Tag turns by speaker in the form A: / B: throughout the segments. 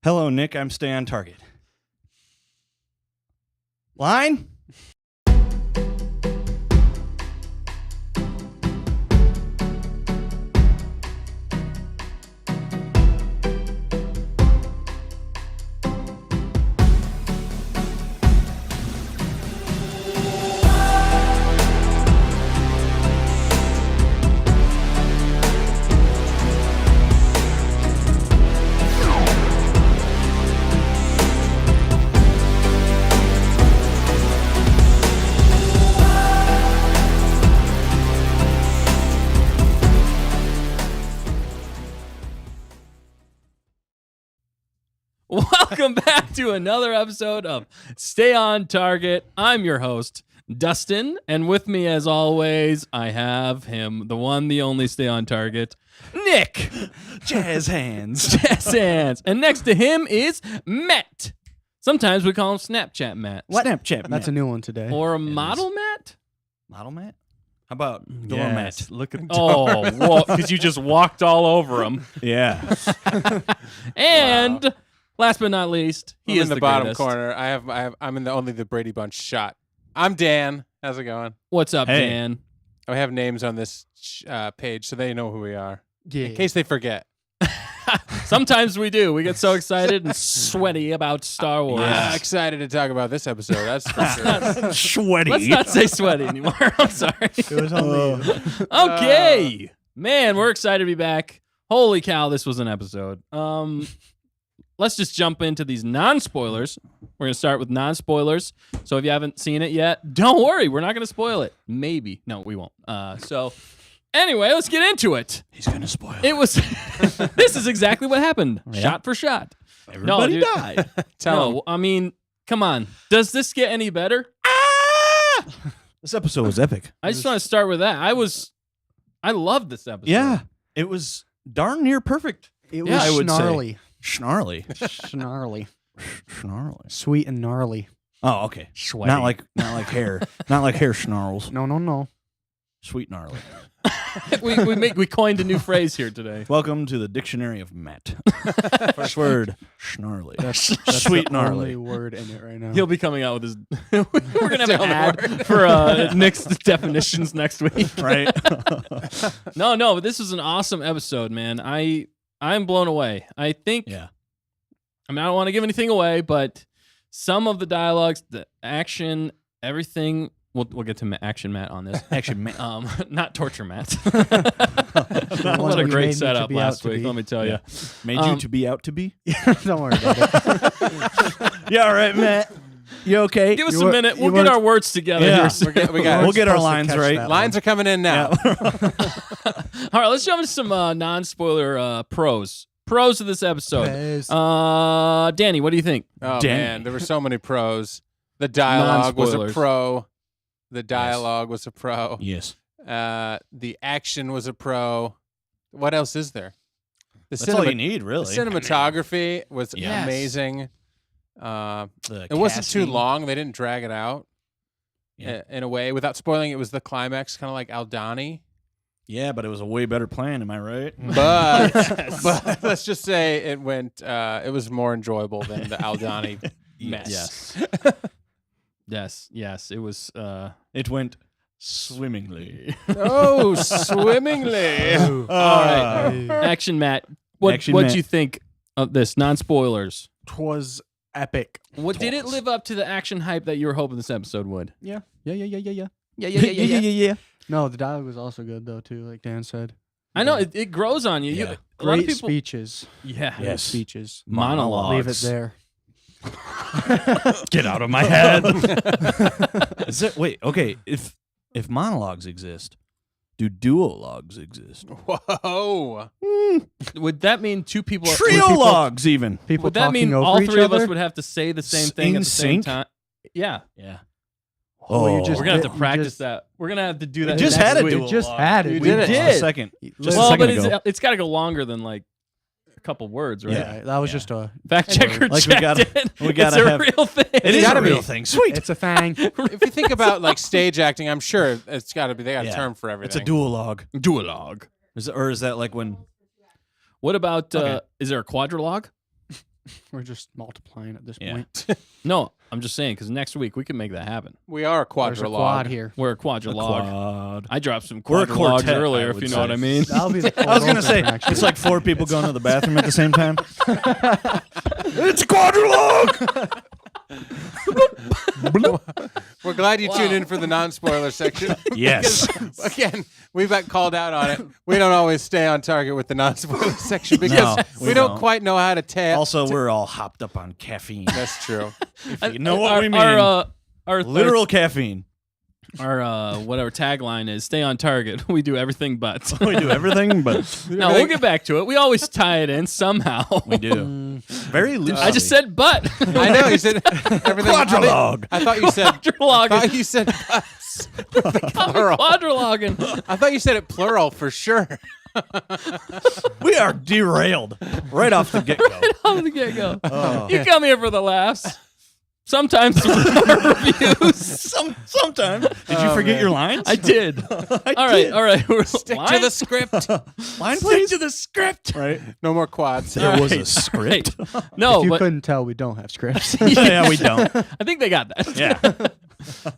A: Hello, Nick. I'm stay on target. Line?
B: Welcome back to another episode of Stay on Target. I'm your host, Dustin, and with me, as always, I have him, the one, the only Stay on Target, Nick.
A: Jazz hands.
B: Jazz hands. And next to him is Matt. Sometimes we call him Snapchat Matt.
A: What? Snapchat Matt.
C: That's a new one today.
B: Or a model Matt?
A: Model Matt? How about doormat?
B: Look at well, because you just walked all over him.
A: Yeah.
B: And last but not least, he
D: I'm
B: is
D: in the bottom
B: greatest.
D: corner. I'm in the only the Brady Bunch shot. I'm Dan. How's it going?
B: What's up,
A: Hey.
B: Dan?
D: We have names on this page so they know who we are.
C: Yeah.
D: In case they forget.
B: Sometimes we do. We get so excited and sweaty about Star Wars.
D: Excited to talk about this episode. That's for sure.
A: Sweaty.
B: Let's not say sweaty anymore. I'm sorry.
C: It was only you.
B: Okay. Man, we're excited to be back. Holy cow, this was an episode. Let's just jump into these non-spoilers. We're going to start with non-spoilers. So if you haven't seen it yet, don't worry. We're not going to spoil it. Maybe. No, we won't. So anyway, let's get into it.
A: He's going to spoil
B: It was... This is exactly what happened.
A: Yeah.
B: Shot for shot.
A: Everybody
B: dude.
A: died.
D: Tell 'em.
B: No, I mean, come on. Does this get any better?
A: This episode was epic.
B: I just want to start with that. I loved this episode.
A: Yeah. It was darn near perfect.
C: It
B: Yeah,
C: was
A: I would say.
C: snarly.
A: Snarly.
C: Snarly.
A: Snarly.
C: Sweet and gnarly.
A: Oh, okay.
B: Sweaty.
A: Not like hair. Not like hair snarls.
C: No.
A: Sweet gnarly.
B: we coined a new phrase here today.
A: Welcome to the dictionary of Matt. First word, snarly.
C: That's
A: Sweet
C: the
A: gnarly.
C: only word in it right now.
B: He'll be coming out with his. We're gonna have an ad for Nick's definitions next week.
A: Right?
B: No, but this was an awesome episode, man. I'm blown away. I think.
A: Yeah.
B: I mean, I don't want to give anything away, but some of the dialogues, the action, everything. We'll get to Action Matt on this.
A: Action Matt.
B: Not Torture Matt.
C: The one
B: What a
C: you made me
B: great
C: to
B: setup
C: be
B: last
C: out to
B: week.
C: be.
B: Let me tell you.
A: Made you to be out to be?
C: Don't worry about it.
A: Yeah, all right, Matt. You okay?
B: Give us
C: You
B: a
C: were-
B: minute.
C: you
B: We'll get
C: weren't-
B: our words together
A: Yeah.
B: here.
D: We got
A: We'll get our
C: supposed to
A: lines
C: catch
A: right.
C: that
D: Lines are coming in now.
B: All right, let's jump into some non-spoiler pros. Pros of this episode.
C: Pez.
B: Danny, what do you think?
D: Oh,
A: Danny.
D: man. There were so many pros. The dialogue was a
B: Non-spoilers.
D: pro. The dialogue was a pro.
A: Yes.
D: The action was a pro. What else is there? The
A: That's all you need,
D: The
A: really.
D: cinematography was
A: Yes.
D: amazing.
A: The
D: It wasn't too
A: casting.
D: long. They didn't drag it out.
A: Yeah.
D: In a way, without spoiling, it was the climax, kind of like Aldani.
A: Yeah, but it was a way better plan, am I right?
D: But, but let's just say it went. It was more enjoyable than the Aldani mess.
B: Yes. It was.
A: It went swimmingly.
D: Oh, swimmingly!
B: All right, Action Matt. What'd you think of this? Non-spoilers.
C: 'Twas epic.
B: What did it live up to the action hype that you were hoping this episode would?
C: Yeah.
A: Yeah.
C: No, the dialogue was also good though too, like Dan said.
B: I know it grows on you.
A: Yeah.
B: A lot of
C: Great
B: people.
C: speeches.
B: Yeah.
C: Great
A: Yes.
C: speeches.
B: Monologues.
C: Leave it there.
A: Get out of my head. Is it, wait, okay. If monologues exist, do duologues exist?
D: Whoa!
B: Would that mean two people?
A: Triologues, even.
C: People
B: Would that
C: talking
B: mean
C: over
B: all
C: each
B: three of
C: other?
B: us would have to say the same
A: S-
B: thing
A: in
B: at the same
A: sync?
B: time? Yeah.
A: Yeah.
C: Oh, you
A: Oh.
C: just
B: We're gonna have
C: did-
B: to
C: you
B: practice
C: just-
B: that. We're gonna have to do that.
A: We just
B: next
A: had a
B: week.
A: duologue.
C: We just had it.
D: You
C: We
D: did it.
A: Just
B: did.
A: a second. Just
B: Well,
A: a second
B: but
A: ago.
B: it's got to go longer than like a couple words, right?
C: Yeah, that was
A: Yeah.
C: just a.
B: Fact checker
A: Like we
B: checked
A: gotta-
B: in.
A: we gotta
B: it's a
A: have-
B: real thing.
A: It is
D: gotta
A: a real
D: be.
A: thing. Sweet.
C: It's a thing.
D: If you think about like stage acting, I'm sure it's got to be. They got a
A: Yeah.
D: term for
A: It's a
D: everything.
A: duologue.
B: duologue.
A: Or is that like when
B: What about?
A: Okay.
B: Is there a quadrilogue?
C: We're just multiplying at this
A: Yeah.
C: point.
B: No, I'm just saying because next week we can make that happen.
D: We are a
C: There's a
D: quadrilogue.
C: quad here.
B: We're a quadrilogue.
A: Quad.
B: I dropped some
A: We're a
B: quadrilogues
A: quartet,
B: earlier,
A: I
B: if
A: would
B: you know
A: say.
B: what I mean.
C: That'll be the
A: I was gonna
C: cold
A: say
C: open, actually.
A: it's like 4 people going to the bathroom at the same time. It's a quadrilogue.
D: We're glad you tuned in for the non-spoiler section.
A: Yes.
D: Again, we've got called out on it. We don't always stay on target with the non-spoiler section because
A: No,
D: we
A: we
D: don't
A: don't.
D: quite know how to tell.
A: Also, we're all hopped up on caffeine.
D: That's true.
A: If you know what
B: our,
A: we mean.
B: Our
A: Literal caffeine.
B: Our whatever tagline is, stay on target. We do everything but.
A: We do everything, but
B: No, we'll get back to it. We always tie it in somehow.
A: we do. Very loosely.
B: I just said but.
D: I know you said everything.
A: Quadrilogue.
D: I thought you said. I
B: Quadrilogue.
D: thought you said butts. Plural.
B: Quadrilogging.
D: I thought you said it plural for sure.
A: We are derailed right off the get-go.
B: Off the get-go.
A: Oh.
B: You come here for the laughs. Sometimes for more reviews.
A: Sometimes. Did you forget your lines?
B: I did. All right. We're
D: Stick to the script.
A: line,
B: Stick
A: please.
B: to the script.
A: Right.
D: No more quads.
A: There was
B: Right.
A: a script.
B: No,
C: If you
B: but
C: couldn't tell, we don't have scripts.
A: Yeah, we don't.
B: I think they got that.
A: Yeah.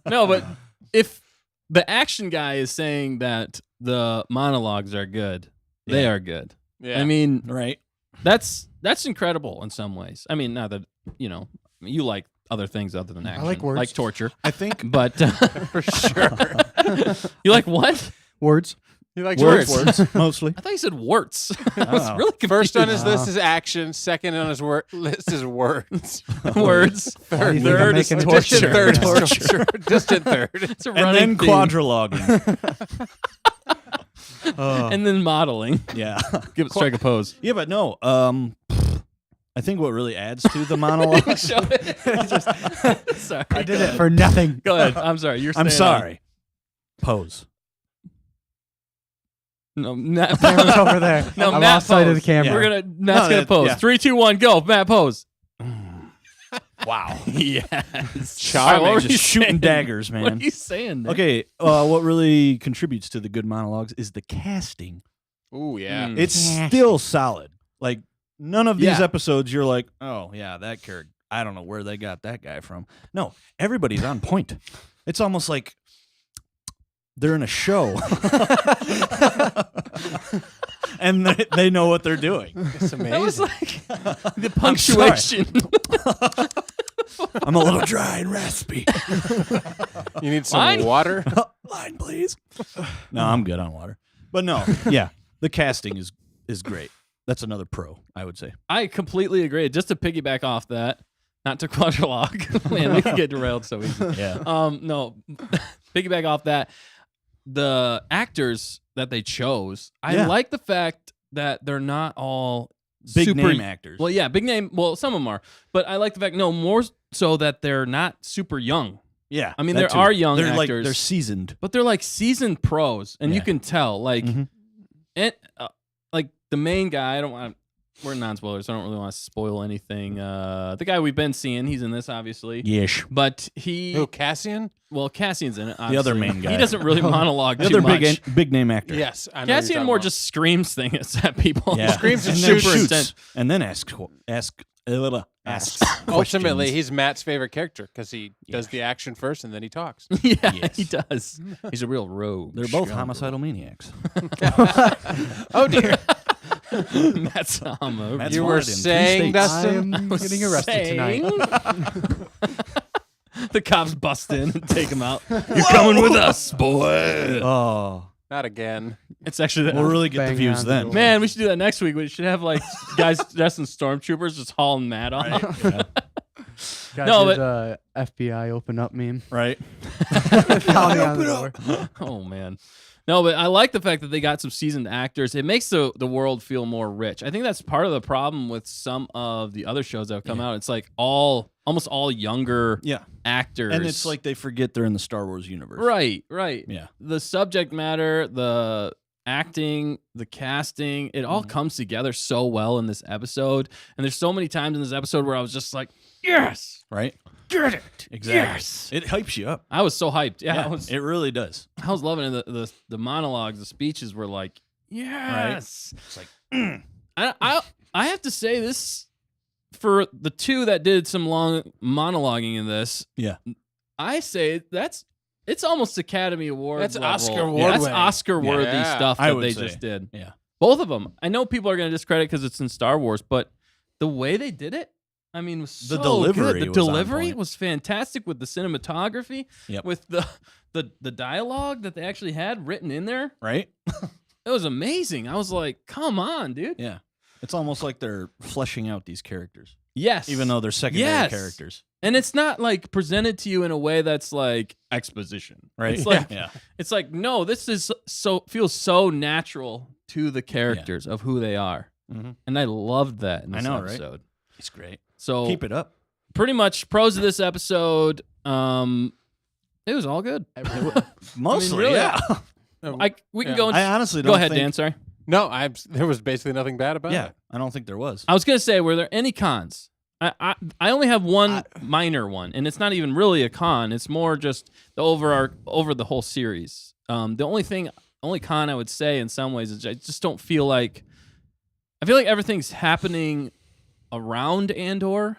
B: No, but if the action guy is saying that the monologues are good, they are good.
D: Yeah.
B: I mean,
A: Right.
B: that's incredible in some ways. I mean, not that you like other things other than action,
C: like words.
B: like torture,
A: I think
B: but
D: for sure.
B: you like what?
C: Words.
D: He likes
A: words,
D: words.
A: mostly.
B: I thought you said warts. I was
A: Oh.
B: really confused.
D: First on his list is action. Second on his list is words.
B: words.
C: Why do you think I'm
B: Third is
C: making
B: torture.
D: Distant third is torture. Distant third.
B: It's a
A: And
B: running
A: then
B: theme.
A: quadriloguing.
B: And then modeling.
A: Yeah.
B: Give it strike a pose.
A: Yeah, but no. I think what really adds to the monologue.
B: Show it. Sorry.
C: I did it for nothing.
B: Go ahead. I'm sorry. You're.
A: I'm
B: staying on.
A: sorry. Pose.
B: No, Matt.
C: Camera's over there.
B: No,
C: I
B: Matt
C: lost sight of the
B: pose.
C: camera.
A: Yeah.
B: We're gonna. Matt's gonna
A: that-
B: pose.
A: yeah.
B: 3, 2, 1, go. Matt pose.
A: Wow.
B: Yes.
A: Charming.
B: All right, what were
A: Just
B: you
A: shooting
B: saying?
A: daggers,
B: What
A: man.
B: are you saying? Nick?
A: Okay, what really contributes to the good monologues is the casting.
D: Ooh, yeah.
B: Mm.
A: It's still solid. Like, none of these
B: Yeah.
A: episodes you're like, oh, yeah, that character. I don't know where they got that guy from. No, everybody's on point. It's almost like they're in a show. And they know what they're doing.
D: It's
B: That was
D: amazing.
B: like the punctuation.
A: I'm a little dry and raspy.
D: You need some
B: Mine?
D: water?
A: Line, please. No, I'm good on water. But no, yeah, the casting is great. That's another pro, I would say.
B: I completely agree. Just to piggyback off that, not to quadrilogue. Man, we can get derailed so easy.
A: Yeah.
B: No, piggyback off that. The actors that they chose, I
A: Yeah.
B: like the fact that they're not all
A: Big
B: super,
A: name actors.
B: Well, yeah, big name. Well, some of them are, but I like the fact more so that they're not super young.
A: Yeah.
B: I mean,
A: that
B: there
A: too.
B: are young
A: they're
B: actors.
A: Like, they're seasoned.
B: But they're like seasoned pros, and you
A: Yeah.
B: can tell. Like,
A: Mhm.
B: and like the main guy. I don't want. We're non-spoilers, so I don't really want to spoil anything. The guy we've been seeing, he's in this, obviously.
A: Yesh.
B: But he,
D: Who, Cassian?
B: well, Cassian's in it.
A: The other
B: obviously.
A: main guy.
B: He doesn't really monologue
A: The
B: too
A: other
B: much.
A: big name actor.
D: Yes. I know who you're
B: Cassian
D: talking
B: more
D: about.
B: just screams things at people.
A: Yeah.
D: Screams and
A: then
D: shoots.
A: shoots. And then asks asks
D: Ultimately,
A: questions.
D: he's Matt's favorite character because he does the action first and then he talks.
B: yeah,
A: Yes.
B: he does. He's a real rogue.
A: They're both
B: Scoundrel.
A: homicidal maniacs.
D: Oh, dear.
B: That's
A: Matt's
D: You were
A: wanted in 3
D: saying,
A: states.
D: Dustin?
C: I'm getting arrested tonight.
B: The cops bust in and take him out. You're coming with us, boy.
A: Oh,
D: Not again.
B: It's actually
A: we'll really get the
C: Bang
A: views
C: on the
A: then.
C: door.
B: Man, we should do that next week. We should have like guys dressed in stormtroopers just hauling Matt off.
A: Yeah.
C: Guys,
B: No,
C: there's a FBI open up meme.
A: Right?
C: Pounding on the door.
B: Oh man. No, but I like the fact that they got some seasoned actors. It makes the world feel more rich. I think that's part of the problem with some of the other shows that have come out. It's like almost all younger
A: Yeah.
B: actors.
A: And it's like they forget they're in the Star Wars universe.
B: right.
A: Yeah.
B: The subject matter, the acting, the casting, it all comes together so well in this episode. And there's so many times in this episode where I was just like, yes,
A: Right?
B: get it.
A: Exactly.
B: Yes.
A: It hypes you up.
B: I was so hyped. Yeah,
A: it really does.
B: I was loving it. The monologues, the speeches were like, yes.
A: It's like,
B: I have to say this for the two that did some long monologuing in this,
A: Yeah.
B: I say it's almost Academy Award.
D: That's
B: level.
D: Oscar award
B: That's
D: winning.
B: Oscar worthy
D: Yeah.
B: stuff
A: I
B: that
A: would
B: they
A: say.
B: just did.
A: Yeah.
B: Both of them. I know people are going to discredit because it's in Star Wars, but the way they did it, I mean, was
A: The
B: so
A: delivery
B: good. The
A: was on
B: delivery
A: point.
B: was fantastic with the cinematography,
A: Yep.
B: with the dialogue that they actually had written in there.
A: Right?
B: It was amazing. I was like, come on, dude.
A: Yeah. It's almost like they're fleshing out these characters,
B: Yes.
A: even though they're secondary
B: Yes.
A: characters.
B: And it's not like presented to you in a way that's like exposition.
A: Right?
B: It's like
A: yeah.
B: it's like no, this is feels so natural to the characters of who they are.
A: Mhm.
B: And I loved that in
A: I
B: this
A: know, right?
B: episode.
A: It's great.
B: So
A: Keep it up.
B: pretty much pros of this episode, it was all good.
A: Mostly,
B: really,
A: yeah.
B: We can
D: Yeah.
B: go
A: I honestly don't
B: go ahead,
A: think,
B: Dan, sorry.
D: No, there was basically nothing bad about
A: Yeah,
D: it.
A: I don't think there was.
B: I was gonna say, were there any cons? I only have one minor one, and it's not even really a con. It's more just the over the whole series. The only con I would say in some ways is I just don't feel like everything's happening around Andor,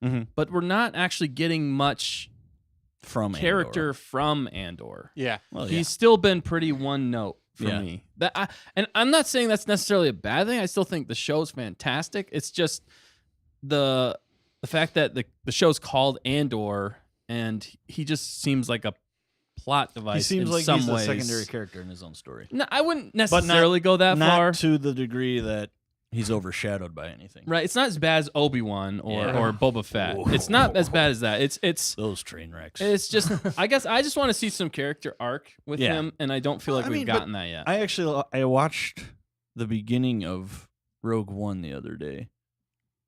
A: Mhm.
B: but we're not actually getting much
A: From
B: character
A: Andor.
B: from Andor.
D: Yeah.
A: Well, yeah.
B: He's still been pretty one note for
A: Yeah.
B: me. And I'm not saying that's necessarily a bad thing. I still think the show's fantastic. It's just the fact that the show's called Andor, and he just seems like a plot device.
A: He seems
B: in
A: like
B: some
A: he's
B: ways.
A: a secondary character in his own story.
B: No, I wouldn't
A: not-
B: necessarily go that
A: Not
B: far.
A: to the degree that he's overshadowed by anything.
B: Right, it's not as bad as Obi-Wan or
A: Yeah.
B: or Boba Fett.
A: Whoa.
B: It's not as bad as that. It's
A: Those train wrecks.
B: it's just I guess I just want to see some character arc with
A: Yeah.
B: him, and I don't feel like
A: I
B: we've
A: mean, but
B: gotten that yet.
A: I watched the beginning of Rogue One the other day.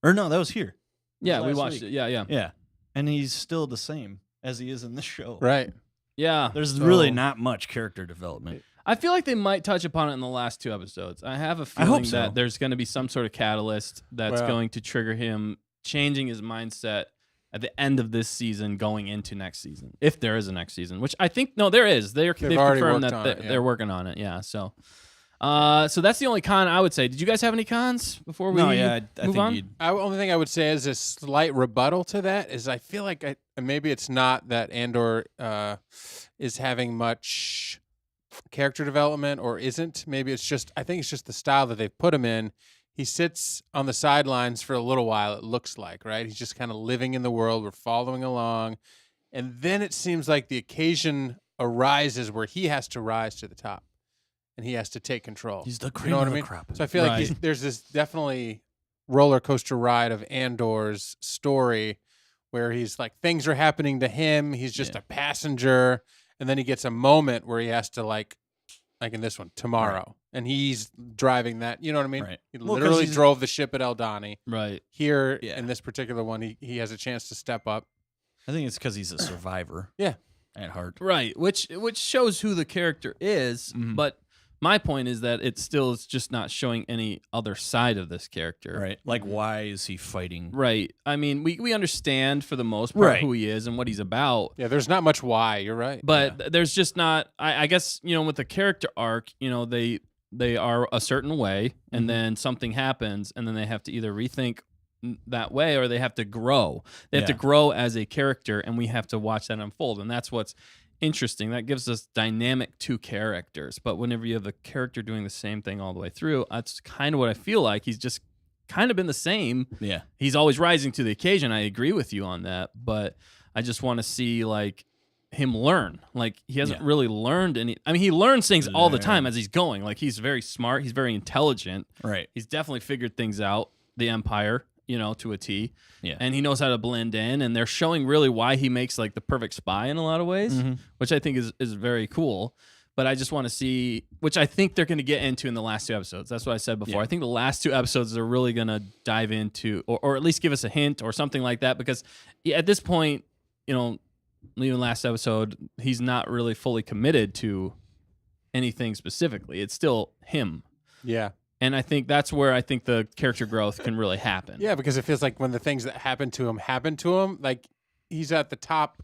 A: Or no, that was here.
B: yeah, we
A: last
B: watched
A: week.
B: it. Yeah.
A: Yeah. And he's still the same as he is in this show.
D: Right.
B: Yeah.
A: There's
D: So-
A: really not much character development.
B: I feel like they might touch upon it in the last two episodes. I have a
A: I hope
B: feeling
A: so.
B: that there's going to be some sort of catalyst that's
D: Well-
B: going to trigger him changing his mindset at the end of this season going into next season. If there is a next season, which I think no, there is. They've
D: already
B: confirmed
D: worked
B: that
D: on it, yeah.
B: they're working on it. Yeah, so that's the only con I would say. Did you guys have any cons before we
A: No, yeah, I
B: move
A: think
B: on?
A: you'd
D: Only thing I would say is a slight rebuttal to that is I feel like maybe it's not that Andor is having much character development or isn't. Maybe it's just I think it's just the style that they've put him in. He sits on the sidelines for a little while, it looks like, right? He's just kind of living in the world. We're following along. And then it seems like the occasion arises where he has to rise to the top and he has to take control.
A: He's the
D: You
A: cream
D: know what
A: of
D: I
A: the
D: mean?
A: crop.
D: So I feel like
B: Right.
D: there's this definitely roller coaster ride of Andor's story where he's like things are happening to him. He's just
A: Yeah.
D: a passenger, and then he gets a moment where he has to like in this one tomorrow, and he's driving that. You know what I mean?
A: Right.
D: He
A: Well, 'cause
D: literally
A: he's-
D: drove the ship at Eldani.
B: Right.
D: Here
A: Yeah.
D: in this particular one, he has a chance to step up.
A: I think it's because he's a survivor.
D: Yeah.
A: At heart.
B: Right, which shows who the character is,
A: Mhm.
B: but my point is that it still is just not showing any other side of this character.
A: Right. Like, why is he fighting?
B: Right. I mean, we understand for the most part
A: Right.
B: who he is and what he's about,
D: Yeah, there's not much why. You're right.
B: but there's just not. I guess with the character arc, they are a certain way, and
A: Mhm.
B: then something happens, and then they have to either rethink that way or they have to grow. They have to
A: Yeah.
B: grow as a character, and we have to watch that unfold, and that's what's interesting. That gives us dynamic two characters. But whenever you have the character doing the same thing all the way through, that's kind of what I feel like. He's just kind of been the same.
A: Yeah.
B: He's always rising to the occasion. I agree with you on that, but I just want to see like him learn. Like he hasn't
A: Yeah.
B: really learned any. I mean, he learns things all the time
A: Learn.
B: as he's going. Like he's very smart. He's very intelligent.
A: Right.
B: He's definitely figured things out. The Empire, to a T.
A: Yeah.
B: And he knows how to blend in. And they're showing really why he makes like the perfect spy in a lot of ways,
A: Mhm.
B: which I think is very cool. But I just want to see, which I think they're going to get into in the last two episodes. That's what I said before.
A: Yeah.
B: I think the last two episodes are really going to dive into, or at least give us a hint or something like that. Because at this point, even last episode, he's not really fully committed to anything specifically. It's still him.
D: yeah.
B: And I think that's where I think the character growth can really happen.
D: Yeah, because it feels like when the things that happen to him, like he's at the top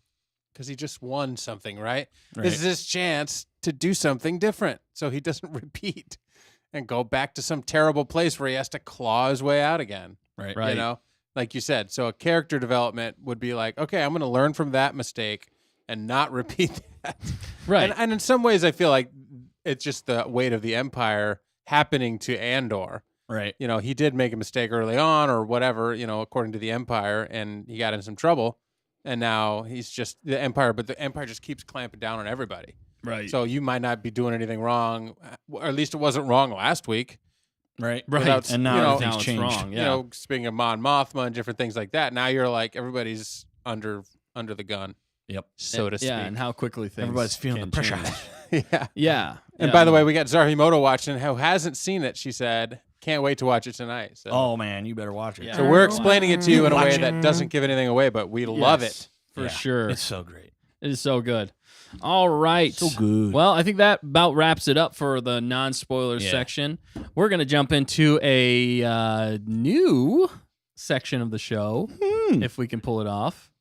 D: because he just won something, right? This is his chance to do something different so he doesn't repeat and go back to some terrible place where he has to claw his way out again.
A: Right.
B: Right.
D: You know, like you said. So a character development would be like, okay, I'm going to learn from that mistake and not repeat that.
B: Right.
D: And in some ways, I feel like it's just the weight of the Empire happening to Andor.
A: Right.
D: You know, he did make a mistake early on or whatever, you know, according to the Empire, and he got in some trouble. And now he's just the Empire, but the Empire just keeps clamping down on everybody.
A: Right.
D: So you might not be doing anything wrong, or at least it wasn't wrong last week.
A: Right.
D: Without,
A: And now
D: you know,
A: everything's
B: now it's
A: changed.
B: wrong. Yeah.
D: You know, speaking of Mon Mothma and different things like that, now you're like everybody's under the gun,
A: Yep.
D: so to speak.
B: Yeah, and how quickly things
A: Everybody's feeling the
B: can
A: pressure.
B: change.
D: Yeah.
B: Yeah.
D: And
B: Yeah.
D: by the way, we got Zarhimoto watching, who hasn't seen it. She said, "Can't wait to watch it tonight." So,
A: Oh man, you better watch it.
B: Yeah.
D: so we're explaining it to you in a way
A: Watch
D: that doesn't give anything away, but we love
B: Yes,
D: it.
B: for
A: Yeah,
B: sure.
A: It's so great.
B: It is so good. All right.
A: So good.
B: Well, I think that about wraps it up for the non-spoiler
A: Yeah.
B: section. We're going to jump into a new section of the show, if we can pull it off.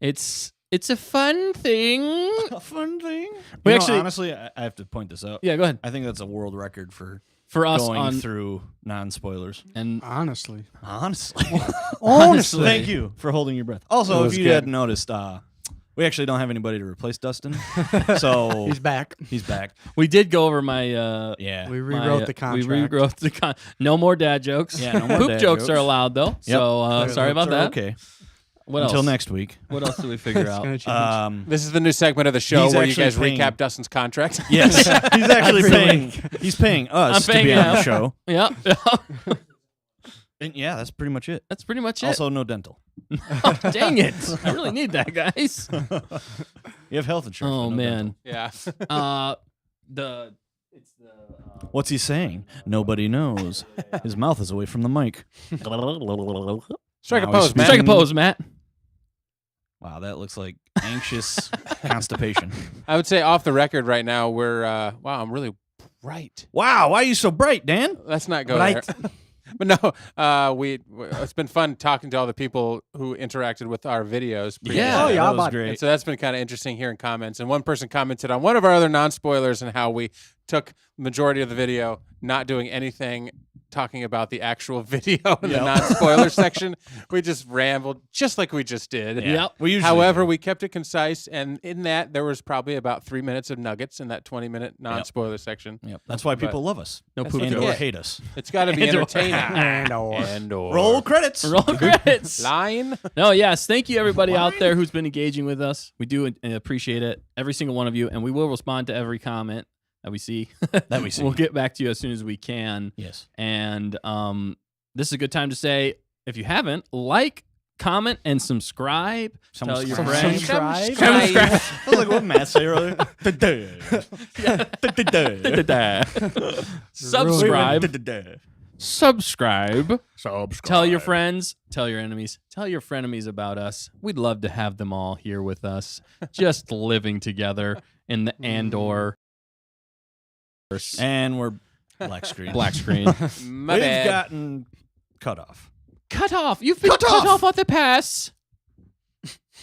B: It's a fun thing.
A: A fun thing.
B: We
A: You know,
B: actually-
A: honestly, I have to point this out.
B: Yeah, go ahead.
A: I think that's a world record for
B: For us
A: going
B: on
A: through non-spoilers.
B: and
C: Honestly.
A: Honestly.
B: honestly,
A: Thank you for holding your breath. Also,
D: It
A: if
D: was
A: you
D: good.
A: hadn't noticed, we actually don't have anybody to replace Dustin. So
C: He's back.
A: he's back.
B: we did go over my
A: Yeah.
C: We
B: my,
C: rewrote the contract.
B: We rewrote the no more dad jokes.
A: Yeah, no more
B: Poop
A: dad
B: jokes are
A: jokes.
B: allowed though. So sorry about that.
A: Okay.
B: What
A: Until
B: else?
A: next week.
B: What else did we figure
C: It's
B: out?
C: gonna change.
D: This is the new segment of the show
A: He's
D: where you
A: actually
D: guys
A: paying-
D: recap Dustin's contract.
A: Yes. He's actually
C: Every
A: paying.
C: week.
A: He's paying us
B: I'm paying
A: to be on the
B: him.
A: show.
B: Yeah.
A: And yeah, that's pretty much it.
B: That's pretty much it.
A: Also, no dental.
B: Oh, dang it. I really need that, guys.
A: You have health insurance.
B: Oh
A: but no
B: man.
D: Yeah.
B: It's the
A: What's he saying? Nobody knows. His mouth is away from the mic.
D: Strike a
A: Now
D: pose,
A: he's
D: man.
B: strike a pose, Matt.
A: Wow, that looks like anxious constipation.
D: I would say off the record right now, we're wow, I'm really bright.
A: Wow, why are you so bright, Dan?
D: Let's not go
C: Bright.
D: there. But no, it's been fun talking to all the people who interacted with our videos.
C: Oh, yeah,
A: that was
C: but-
D: And
A: great.
D: so that's been kind of interesting hearing comments. And one person commented on one of our other non-spoilers and how we took the majority of the video not doing anything talking about the actual video in the
A: Yep.
D: non-spoiler section. We just rambled just like we just did.
A: Yeah.
B: Yep.
A: We usually
D: However, we kept it concise, and in that there was probably about 3 minutes of nuggets in that 20-minute non-spoiler section.
A: Yep. That's why people love us.
B: No
D: That's
B: poop
D: what
A: And
D: you
A: or
B: jokes.
D: get.
A: hate us.
D: It's got to be
B: And or-
D: entertaining.
C: And or.
A: Roll credits.
B: Roll credits.
D: Line.
B: No, yes. Thank you, everybody out there who's been engaging with us. We do appreciate it, every single one of you, and we will respond to every comment that we see.
A: That we see.
B: We'll get back to you as soon as we can.
A: Yes.
B: And this is a good time to say, if you haven't, like, comment, and subscribe. Tell your friends.
C: Subscribe.
B: Subscribe.
A: I was like, what did Matt say earlier?
B: Subscribe. Subscribe. Tell your friends. Tell your enemies. Tell your frenemies about us. We'd love to have them all here with us, just living together in the Andor
A: And we're black screen.
B: black screen.
D: My
A: We've
D: bad.
A: gotten cut off.
B: Cut off. You've been
A: Cut
B: cut
A: off.
B: off at the pass.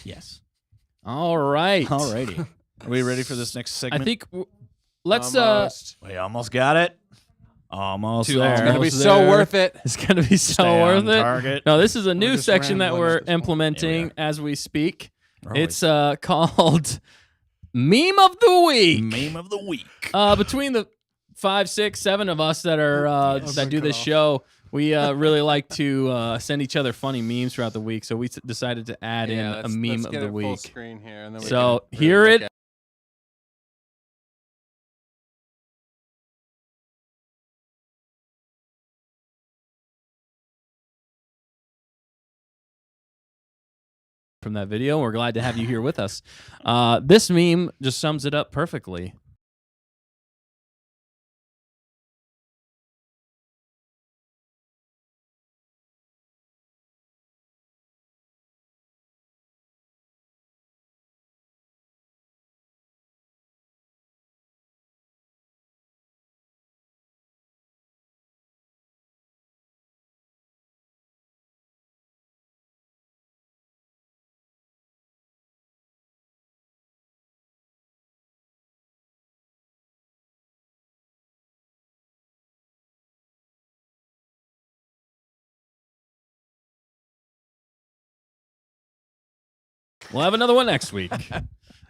A: Yes.
B: All right.
A: Alrighty. Are we ready for this next
B: I
A: segment?
B: think let's
D: Almost.
A: We almost got it. Almost
B: Two
A: there.
B: hours.
D: It's gonna be
B: Almost
D: so
B: there.
D: worth it.
B: it's gonna be so
A: Stay
B: worth
A: on
B: it.
A: target.
B: No, this is a new
C: just
B: section that
C: rambling
B: we're
C: at this point.
B: implementing
A: Here
B: as we speak.
A: Always.
B: It's called Meme of the Week.
A: Meme of the week.
B: Between the 5, 6, 7 of us that are
C: Yes.
B: that do this show, we really like to send each other funny memes throughout the week. So we decided to add in a meme
D: let's
B: of
D: get
B: the
D: it full
B: week.
D: screen here, and then we
B: So
D: can
B: here
D: really
B: it
D: look
B: from that video. We're glad to have you here with us. This meme just sums it up perfectly. We'll have another one next week.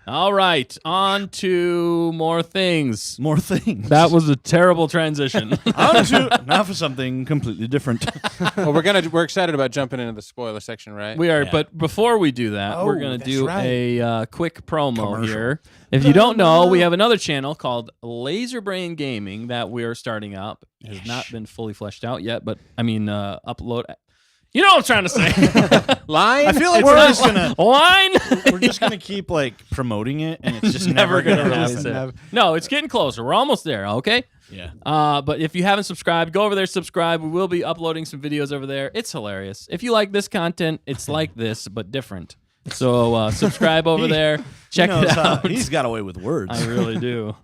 B: All right, on to more things.
A: More things.
B: That was a terrible transition.
A: On to now for something completely different.
D: Well, we're excited about jumping into the spoiler section, right?
B: We are,
A: Yeah.
B: but before we do that, we're going to
A: that's
B: do
A: right.
B: a quick promo
A: Commercial.
B: here. If you don't know, we have another channel called Laserbrain Gaming that we are starting up. It has not been fully fleshed out yet, but I mean, upload. You know what I'm trying to say.
D: Line.
A: I feel like
B: It's
A: we're
B: not
A: just gonna
B: line.
A: we're just gonna keep like promoting it, and it's just
B: Never
A: never
B: gonna
A: gonna
B: happen.
A: happen.
C: Never.
B: No, it's getting closer. We're almost there. Okay.
A: Yeah.
B: But if you haven't subscribed, go over there, subscribe. We will be uploading some videos over there. It's hilarious. If you like this content, it's like this but different. So subscribe over there. Check
A: He knows
B: it out.
A: He's got away with words.
B: I really do.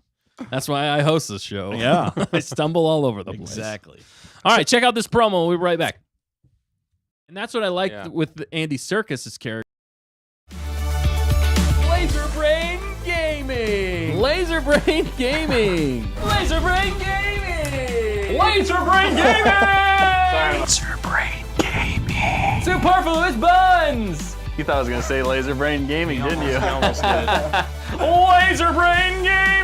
B: That's why I host this show.
A: Yeah.
B: I stumble all over the place.
A: Exactly.
B: All right, check out this promo. We'll be right back. And that's what I liked
D: Yeah.
B: with Andy Serkis's character. Laserbrain Gaming. Laserbrain Gaming. Laserbrain Gaming. Laserbrain Gaming.
C: Laserbrain Gaming.
B: Superfluous buns.
C: You thought I was going to say Laserbrain Gaming, didn't you?
B: Laserbrain Gaming.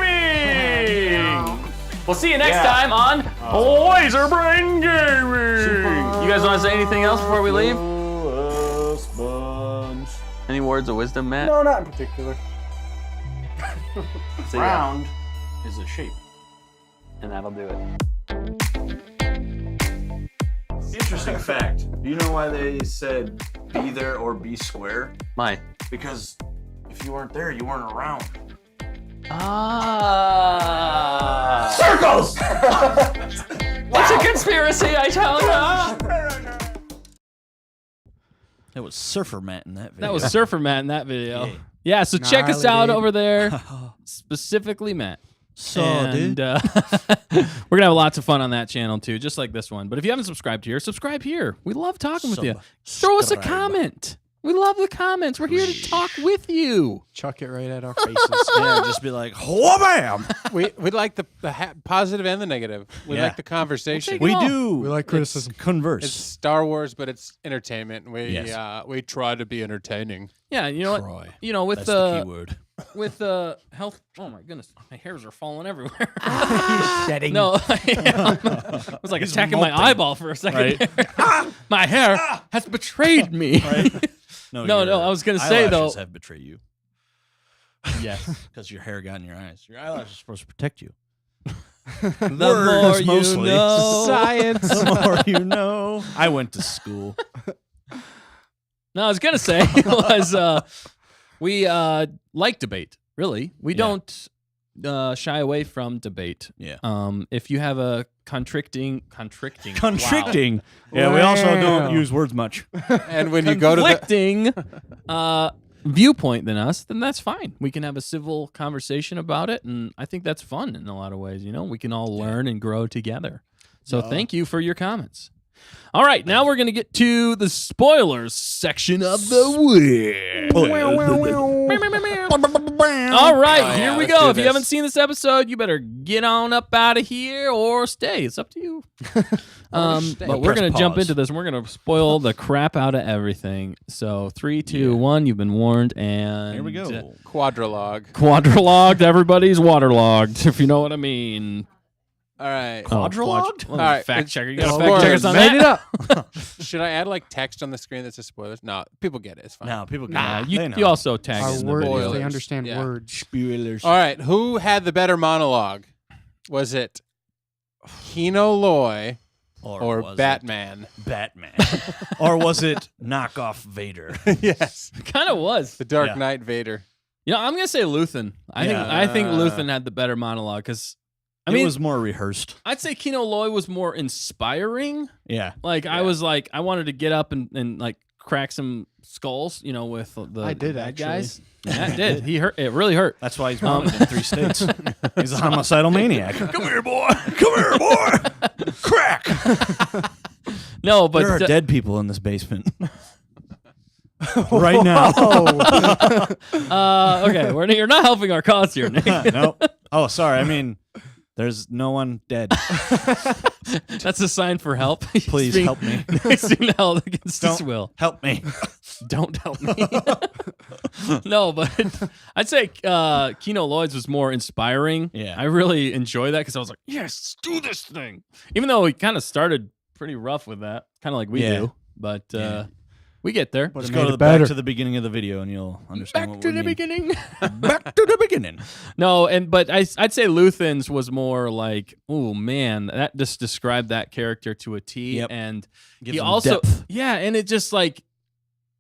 B: We'll see you next time on Laserbrain Gaming. You guys want to say anything else before we leave? Any words of wisdom, Matt?
E: No, not in particular.
C: Round is a shape. And that'll do it.
F: Interesting fact. Do you know why they said be there or be square?
C: Mine.
F: Because if you weren't there, you weren't around.
C: Ah.
B: Circles! What's a conspiracy, I tell you?
A: That was Surfer Matt in that video.
B: That was Surfer Matt in that video.
A: Yeah.
B: Yeah, so check us
C: Gnarly,
B: out
C: dude.
B: over there, specifically Matt.
A: So,
B: And
A: dude.
B: we're going to have lots of fun on that channel too, just like this one. But if you haven't subscribed here, subscribe here. We love talking with you. Throw us a comment. We love the comments. We're here to talk with you.
C: Chuck it right at our faces.
A: Yeah, just be like, wha-bam!
D: we like the positive and the negative. We
A: Yeah.
D: like the conversation.
B: We'll take
A: We
B: all.
A: do.
C: We like criticism.
A: It's converse.
D: It's Star Wars, but it's entertainment. We
A: Yes.
D: we try to be entertaining.
B: Yeah, you know what?
A: Troy.
B: You know, with
A: That's the key word.
B: with health. Oh my goodness, my hairs are falling everywhere.
C: Shedding.
B: No, I was like
A: He's
B: attacking my
A: molting.
B: eyeball for a second. My hair has betrayed me.
A: No,
B: No,
A: your
B: I was gonna say,
A: eyelashes
B: though-
A: have betrayed you
B: Yes.
A: because your hair got in your eyes. Your eyelashes are supposed to protect you.
B: The more you
A: mostly.
B: know.
D: Science.
A: The more you know. I went to school.
B: No, I was gonna say was we like debate. Really, we
A: Yeah.
B: don't shy away from debate.
A: Yeah.
B: If you have a constricting.
A: Constricting. Yeah, we also don't use words much.
D: And when you go to the
B: conflicting viewpoint than us, then that's fine. We can have a civil conversation about it, and I think that's fun in a lot of ways. You know, we can all learn and grow together. So thank you for your comments. All right, now we're going to get to the spoilers section of the week. All right,
D: Oh, yeah,
B: here we
D: let's
B: go.
D: do
B: If you
D: this.
B: haven't seen this episode, you better get on up out of here or stay. It's up to you. But we're
A: Press
B: going to jump
A: pause.
B: into this, and we're going to spoil the crap out of everything. So 3, 2, 1, you've been warned, and
A: Here we go.
D: quadrilogue.
B: Quadrilogged, everybody's waterlogged, if you know what I mean.
D: All right.
A: Quadrilogged?
B: All
D: right,
B: fact
D: it's-
B: checker. You
D: it's
B: got to fact check us on
D: spoilers.
B: that?
C: Made it up.
D: Should I add like text on the screen that says spoilers? No, people get it. It's fine.
A: Now people can.
B: Nah,
A: they
B: you,
A: know.
B: you also tag
C: Our
B: it in the
C: words,
B: video.
D: Spoilers.
C: they understand
D: Yeah.
C: words.
A: Spoilers.
D: All right. Who had the better monologue? Was it Kino Loy or
A: was it
D: Batman?
A: Batman. Or was it knockoff Vader?
D: Yes.
B: Kind of was.
D: The Dark
A: Yeah.
D: Knight Vader.
B: You know, I'm gonna say Luthen. I think Luthen had the better monologue because I mean,
A: it was more rehearsed.
B: I'd say Kino Loy was more inspiring.
A: Yeah.
B: Like I was like, I wanted to get up and like crack some skulls, you know, with the
C: I did,
B: bad
C: actually.
B: guys. Yeah, it did. He hurt. It really hurt.
A: That's why he's wanted in 3 states. He's a homicidal maniac. Come here, boy. Come here, boy. Crack.
B: No, but
A: There are dead people in this basement. Right now.
B: okay, you're not helping our cause here, Nick.
A: No. Oh, sorry. I mean, There's no one dead.
B: That's a sign for help.
A: Please help me.
B: He's being held against his
A: Don't.
B: will.
A: Help me.
B: Don't help me. No, but I'd say Kino Lloyd's was more inspiring.
A: Yeah.
B: I really enjoy that because I was like, yes, do this thing. Even though we kind of started pretty rough with that, kind of like we
A: Yeah.
B: do. But
A: Yeah.
B: we get there.
A: Let's
E: it
A: go
E: made
A: to
E: it
A: back
E: better.
A: to the beginning of the video, and you'll understand.
B: Back
A: what
B: to
A: we
B: the
A: mean.
B: beginning.
A: Back to the beginning.
B: No, but I'd say Luthen's was more like, oh man, that just described that character to a T.
A: Yep.
B: And
A: Gives
B: he
A: them
B: also,
A: depth.
B: yeah, and it just like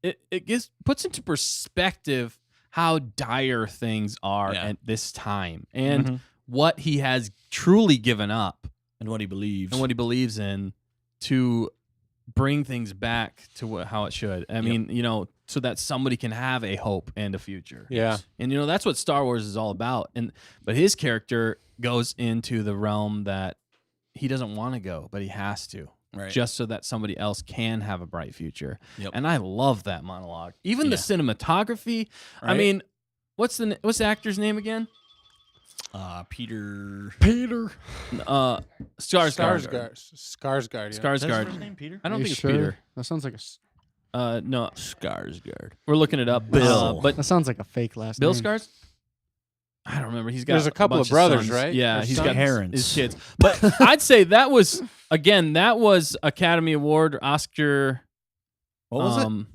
B: it puts into perspective how dire things are
A: Yeah.
B: at this time and
A: Mhm.
B: what he has truly given up
A: And what he believes.
B: and what he believes in to bring things back to how it should. I mean, so that somebody can have a hope and a future.
D: Yeah.
B: And that's what Star Wars is all about. But his character goes into the realm that he doesn't want to go, but he has to.
A: Right.
B: Just so that somebody else can have a bright future.
A: Yep.
B: And I love that monologue. Even the
A: Yeah.
B: cinematography. I
A: Right.
B: mean, what's the actor's name again?
A: Peter.
E: Peter.
B: Skarsgård.
D: Skarsgård. Yeah.
B: Skarsgård.
A: name Peter?
B: I don't
E: You
B: think it's
E: sure?
B: Peter.
E: That sounds like
B: No,
A: Skarsgård.
B: we're looking it up.
A: Bill.
B: But
E: that sounds like a fake last
B: Bill
E: name.
B: Skars? I don't remember. He's got
D: There's a couple
B: bunch
D: of brothers,
B: sons.
D: right?
B: Yeah,
D: Or
B: he's
D: sons?
B: got
A: Parents.
B: his kids. But I'd say that was Academy Award, Oscar.
A: What was it?
B: Stellan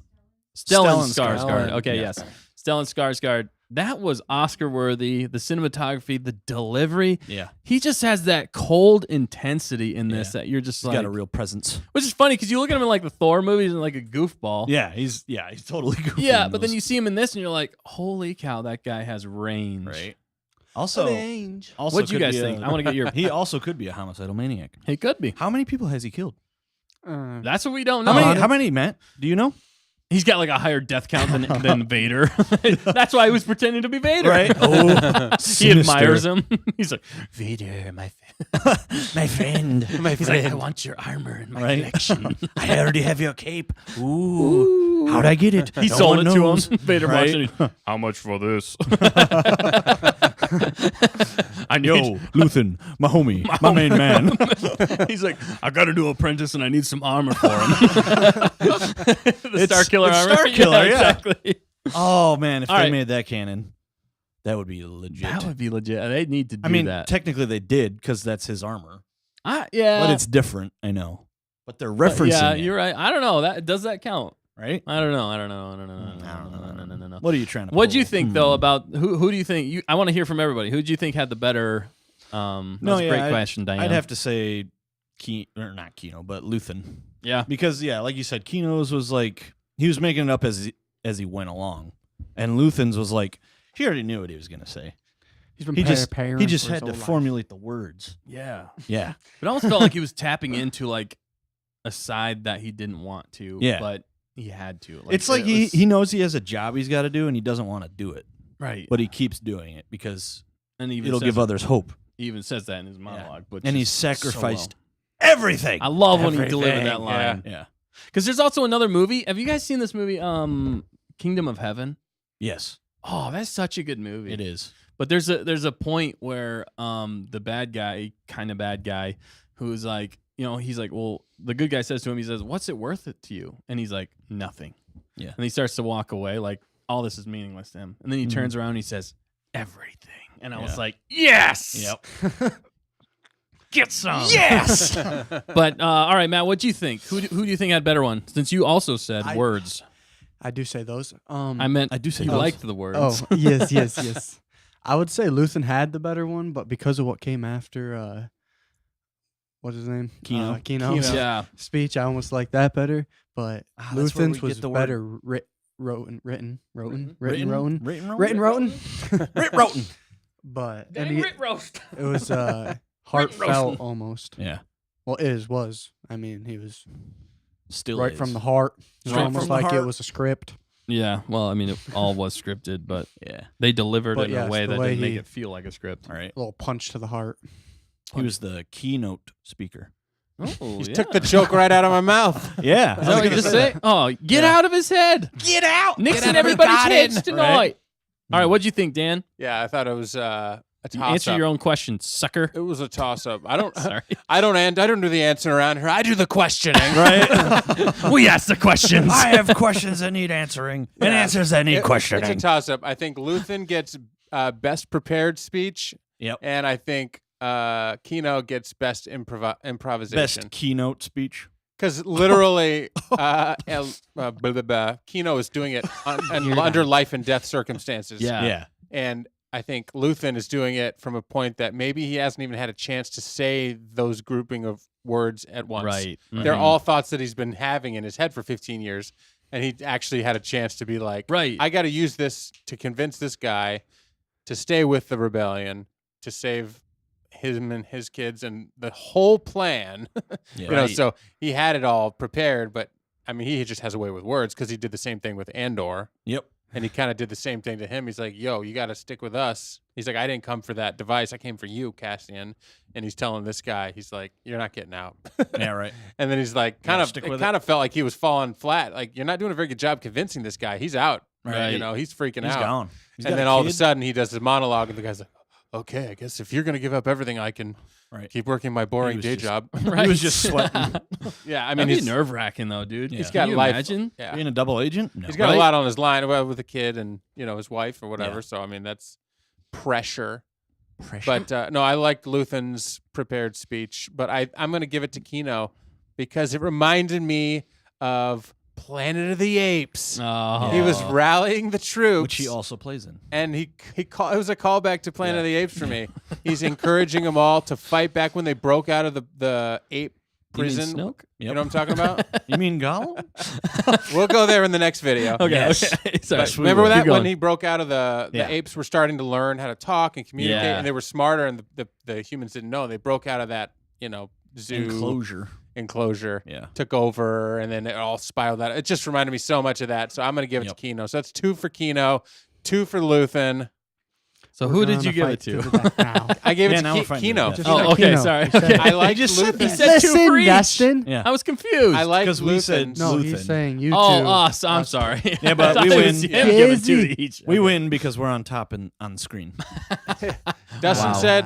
A: Stellan
B: Skarsgård.
A: Skarsgård.
B: Okay,
A: Yeah.
B: yes. Stellan Skarsgård. That was Oscar worthy. The cinematography, the delivery.
A: Yeah.
B: He just has that cold intensity in this
A: Yeah.
B: that you're just
A: He's
B: like,
A: got a real presence.
B: which is funny because you look at him in like the Thor movies and like a goofball.
A: Yeah, he's totally goofy.
B: Yeah,
A: in
B: but then
A: those.
B: you see him in this and you're like, holy cow, that guy has range.
A: Right. Also,
B: What'd you
A: could
B: guys
A: be
B: think? I wanna get your-
A: He also could be a homicidal maniac.
B: He could be.
A: How many people has he killed?
B: That's what we don't know.
A: How many, Matt? Do you know?
B: He's got like a higher death count than Vader. That's why he was pretending to be Vader.
A: Right? Oh,
B: He admires him. He's like, Vader, my
A: my friend.
B: He's like, I want your armor in my
A: Right?
B: collection.
A: I already have your cape. Ooh. How'd I get it?
B: He
A: No
B: sold
A: one
B: it
A: knows.
B: to him. Vader
A: Right?
B: watching. How much for this? I need.
A: Yo, Luthen, my homie, my main man.
B: He's like, I got to do apprentice and I need some armor for him. The Star Killer
A: it's
B: armor.
A: Star Killer, yeah.
B: Exactly.
A: Oh man, if
B: All
A: they
B: right.
A: made that canon, that would be legit.
B: That would be legit. They need to do
A: I mean,
B: that.
A: technically they did because that's his armor,
B: Yeah.
A: but it's different. I know, but they're
B: But
A: referencing.
B: yeah,
A: it,
B: you're right. I don't know. Does that count?
A: right.
B: I don't know.
A: What are you trying to?
B: What do you
A: pull?
B: think though about who do you think I want to hear from everybody. Who do you think had the better that was a great question, Diane.
A: I'd have to say not Kino, but Luthen.
B: Yeah.
A: Because like you said, Kino's was like he was making it up as he went along, and Luthen's was like he already knew what he was gonna say.
E: He's been
A: He just
E: preparing
A: he just
E: for his
A: had to
E: whole life.
A: formulate the words.
B: Yeah.
A: Yeah,
B: It almost felt like he was tapping into like a side that he didn't want to,
A: Yeah.
B: but he had to.
A: it's like
B: it was-
A: he knows he has a job he's got to do, and he doesn't want to do it,
B: right.
A: but he keeps doing it because
B: And he even
A: it'll
B: says
A: give
B: it-
A: others hope.
B: He even says that in his monologue. But
A: And he's
B: just so
A: sacrificed
B: well.
A: everything.
B: I love when he delivered
A: Everything.
B: that line.
A: Yeah.
B: Because there's also another movie. Have you guys seen this movie, Kingdom of Heaven?
A: Yes,
B: Oh, that's such a good movie.
A: it is.
B: But there's a point where the bad guy, who's like, he's like, well, the good guy says to him, he says, "What's it worth it to you?" And he's like, "Nothing."
A: Yeah.
B: And he starts to walk away, like all this is meaningless to him. And then he turns around and he says, "Everything." And I was
A: Yeah.
B: like, "Yes."
A: Yep.
B: Get some.
A: Yes.
B: But all right, Matt, what do you think? Who do you think had better one? Since you also said words.
E: I do say those.
B: I meant
A: I do say
B: you
A: those.
B: liked the words.
E: Oh, yes. I would say Luthen had the better one, but because of what came after, what's his name?
A: Kino.
E: Kino's
B: Yeah.
E: speech, I almost like that better. But
A: that's where we
E: Luthen's was
A: get the word-
E: better written.
A: Roten.
E: But and
B: Dang, Rit roast.
E: it was
B: roasting.
E: heartfelt almost.
A: Yeah.
E: Well, was. I mean, he was
A: Still
E: right
A: is.
E: from the heart. It was
B: Straight
E: almost
A: from the
E: like it
A: heart.
E: was a script.
B: Yeah, well, I mean, it all was scripted, but
A: Yeah.
B: they delivered
E: But
B: it in
E: yes,
B: a way
E: the
B: that
E: way
B: didn't make
E: he-
B: it feel like a script.
A: All right.
E: A little punch to the heart.
A: He was the keynote speaker.
B: Oh,
D: You took the joke right out of my mouth.
A: Yeah.
B: Is that what you just say? Oh, get out of his head.
A: Get out.
B: Nixon
D: out of
B: everybody's
D: the
B: heads
D: garden.
B: tonight.
A: Right.
B: All right, what'd you think, Dan?
D: Yeah, I thought it was a
B: You answer
D: toss-up.
B: your own question, sucker.
D: It was a toss-up. I don't.
B: Sorry.
D: I don't do the answering around here. I do the questioning.
A: Right?
B: We asked the questions.
A: I have questions that need answering and answers that need questioning.
D: It's a toss-up. I think Luthen gets best prepared speech,
A: Yep.
D: and I think Kino gets best improvisation.
A: Best keynote speech.
D: Because literally, Kino is doing it under life and death circumstances.
B: Yeah.
A: Yeah.
D: And I think Luthen is doing it from a point that maybe he hasn't even had a chance to say those grouping of words at once.
B: Right.
D: They're all thoughts that he's been having in his head for 15 years. And he actually had a chance to be like,
B: Right.
D: I got to use this to convince this guy to stay with the rebellion, to save him and his kids and the whole plan.
A: Yeah.
D: You know, so he had it all prepared, but I mean, he just has a way with words because he did the same thing with Andor.
A: Yep.
D: And he kind of did the same thing to him. He's like, yo, you got to stick with us. He's like, I didn't come for that device. I came for you, Cassian. And he's telling this guy, he's like, you're not getting out.
A: Yeah, right.
D: And then he's like,
A: stick
D: it
A: with
D: kind of felt like he was falling flat. Like, you're not doing a very good job convincing this guy. He's out.
B: Right.
D: You know, he's freaking
A: He's
D: out.
A: gone. He's got
D: And then
A: a
D: all of a
A: kid.
D: sudden he does his monologue and the guy's like, okay, I guess if you're going to give up everything, I can
A: Right.
D: keep working my boring
A: was
D: day
A: just-
D: job.
B: Right.
A: He was just sweating.
D: Yeah, I
B: I
D: mean,
B: mean,
D: he's
B: nerve wracking though, dude.
A: He's
B: Can
D: got
B: you
D: life.
B: imagine?
D: Yeah.
A: Being a double agent? No.
D: He's got
B: Right?
D: a lot on his line with a kid and, you know, his wife or whatever.
A: Yeah.
D: So, I mean, that's pressure.
A: Pressure.
D: But no, I liked Luthen's prepared speech, but I'm going to give it to Kino because it reminded me of Planet of the Apes.
B: Oh.
D: He was rallying the troops.
A: Which he also plays in.
D: And it was a callback to Planet
A: Yeah.
D: of the Apes for me. He's encouraging them all to fight back when they broke out of the ape
B: You mean
D: prison.
B: Snoke?
D: You know what I'm talking about?
A: You mean Gollum?
D: We'll go there in the next video.
B: Okay.
A: Yes.
B: Okay. Sorry.
D: But remember
B: Keep
D: that when
B: going.
D: he broke out of the
A: Yeah.
D: apes were starting to learn how to talk and communicate,
B: Yeah.
D: and they were smarter, and the humans didn't know. They broke out of that, you know, zoo
A: Enclosure.
D: enclosure,
A: Yeah.
D: took over, and then it all spiraled out. It just reminded me so much of that. So I'm going to give it
A: Yep.
D: to Kino. So that's 2 for Kino, 2 for Luthen.
B: So
E: We're
B: who did
E: gonna
B: you give
E: fight
B: it to?
E: the death now.
D: I gave
A: Yeah,
D: it
A: now
D: to
A: we're fighting to
D: Kino.
A: the death.
B: Oh, okay.
E: Kino.
B: Sorry.
E: He said
B: Okay.
E: it.
D: I like
A: just said
D: Luthen.
A: he
B: said 2
E: Listen,
B: for each.
E: Dustin.
A: Yeah.
B: I was confused.
D: I like
A: Because we said
D: Luthen.
E: No,
A: Luthen.
E: he's saying you
B: Oh,
E: two.
B: us. I'm sorry.
A: Yeah, but
B: I
A: we
B: thought it was
A: win.
B: him giving 2
E: Kizzy.
B: to each.
A: We win because we're on top and on screen.
D: Dustin
B: Wow.
D: said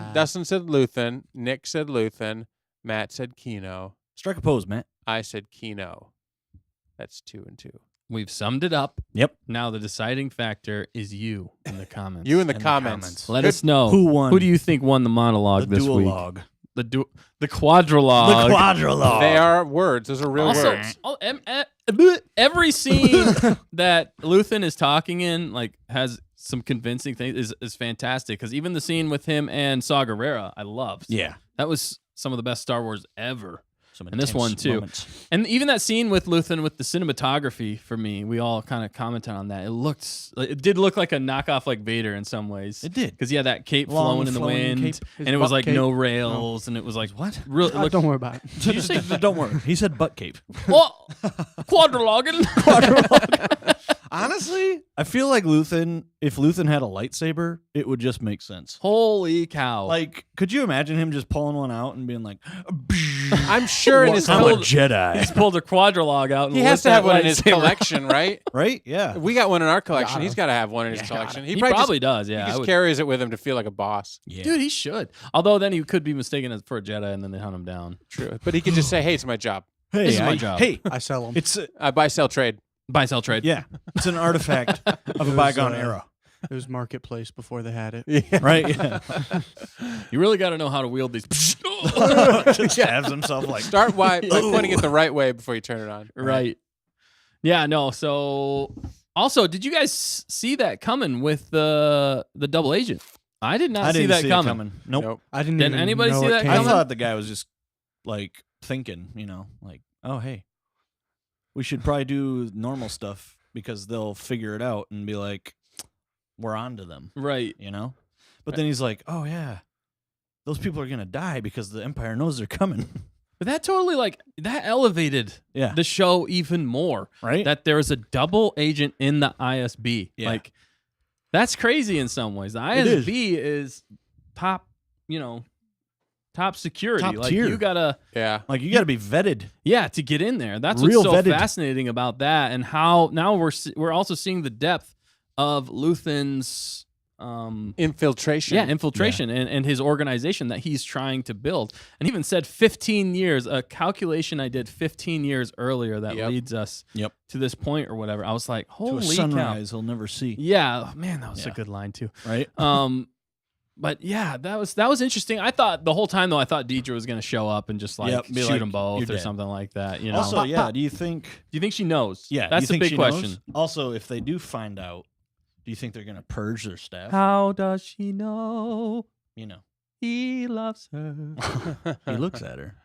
D: Luthen. Nick said Luthen. Matt said Kino.
A: Strike a pose, Matt.
D: I said Kino. That's 2 and 2.
B: We've summed it up.
A: Yep.
B: Now the deciding factor is you in the comments.
D: You in the
A: In the
D: comments.
A: comments.
B: Let us know
A: Who won?
B: Who do you think won the monologue
A: The
B: this week?
A: duologue.
B: The quadrilogue.
A: The quadrilogue.
D: They are words. Those are real
B: Also,
D: words.
B: every scene that Luthen is talking in, like, has some convincing things. Is fantastic because even the scene with him and Saw Gerrera, I loved.
A: Yeah.
B: That was some of the best Star Wars ever.
A: Some
B: And this
A: intense
B: one, too.
A: moments.
B: And even that scene with Luthen with the cinematography, for me, we all kind of commented on that. It did look like a knockoff like Vader in some ways.
A: It did.
B: Because he had that cape
A: Long
B: flowing in the
A: flowing
B: wind,
A: cape.
B: and
E: His
B: it was
E: butt
B: like
E: cape.
B: no rails, and it was like
A: What?
B: Real, it looked,
E: Don't worry about it.
A: Did you say? Don't worry. He said butt cape.
B: well, quadrilogging.
A: Honestly, I feel like Luthen, if Luthen had a lightsaber, it would just make sense.
B: Holy cow!
A: Like, could you imagine him just pulling one out and being like,
D: I'm sure in his
A: I'm a
B: pulled-
A: Jedi.
B: he's pulled a quadrilog out. And
D: he
B: lit
D: has to
B: that
D: have one in his
B: lightsaber.
D: collection, right?
A: Right? Yeah.
D: We got one in our collection.
E: Gotta.
D: He's got to have one in his
A: Yeah,
D: collection.
B: He probably does.
D: He
B: Yeah, I
D: just
B: would-
D: carries it with him to feel like a boss.
A: Yeah.
B: dude, he should. Although then he could be mistaken for a Jedi, and then they hunt him down.
D: True. But he could just say, hey, it's my job.
A: Hey,
B: This is my job.
A: Hey,
E: I sell them.
A: it's
D: Buy, sell, trade.
B: Buy, sell, trade.
A: yeah, it's an artifact of a
E: was,
A: bygone era,
E: It was marketplace before they had it.
D: Yeah.
A: right? Yeah.
B: You really got to know how to wield these.
A: Just stabs himself like.
D: Start by pointing it the right way before you turn it on.
B: Right. Yeah, no. So also, did you guys see that coming with the double agent? I did not
A: I
B: see
A: didn't
B: that
A: see
B: coming.
A: it coming. Nope.
E: I didn't
B: Did
E: even
B: anybody
E: know
B: see
E: it
B: that
E: came.
A: I
B: coming?
A: thought the guy was just like thinking, like, oh hey, we should probably do normal stuff because they'll figure it out and be like, we're on to them,
B: Right.
A: But then he's like, oh yeah, those people are gonna die because the Empire knows they're coming.
B: But that totally that elevated
A: Yeah.
B: the show even more.
A: Right?
B: That there is a double agent in the ISB.
A: Yeah.
B: Like, that's crazy in some ways. The
A: It is.
B: ISB is top, top security.
A: Top
B: like
A: tier.
B: you gotta
D: Yeah.
A: Like you got to be vetted.
B: to get in there. That's
A: Real
B: what's so
A: vetted.
B: fascinating about that, and how now we're also seeing the depth of Luthen's
D: Infiltration.
B: Yeah, infiltration and his organization that he's trying to build. And even said 15 years, a calculation I did 15 years earlier that leads us to this point or whatever. I was like, holy
A: to a sunrise he'll never see.
B: Yeah, man, that was a good line too.
A: Right?
B: But yeah, that was interesting. I thought the whole time though, I thought Deidre was going to show up and just like
A: be
B: shoot
A: like,
B: them both
A: "You're
B: or
A: dead."
B: something like that. You know.
A: Also, do you think?
B: Do you think she knows?
A: Yeah,
B: that's
A: do
B: the
A: you think
B: big
A: she
B: question.
A: knows? Also, if they do find out, do you think they're going to purge their staff?
B: How does she know
A: You know,
B: he loves her?
A: he looks at her.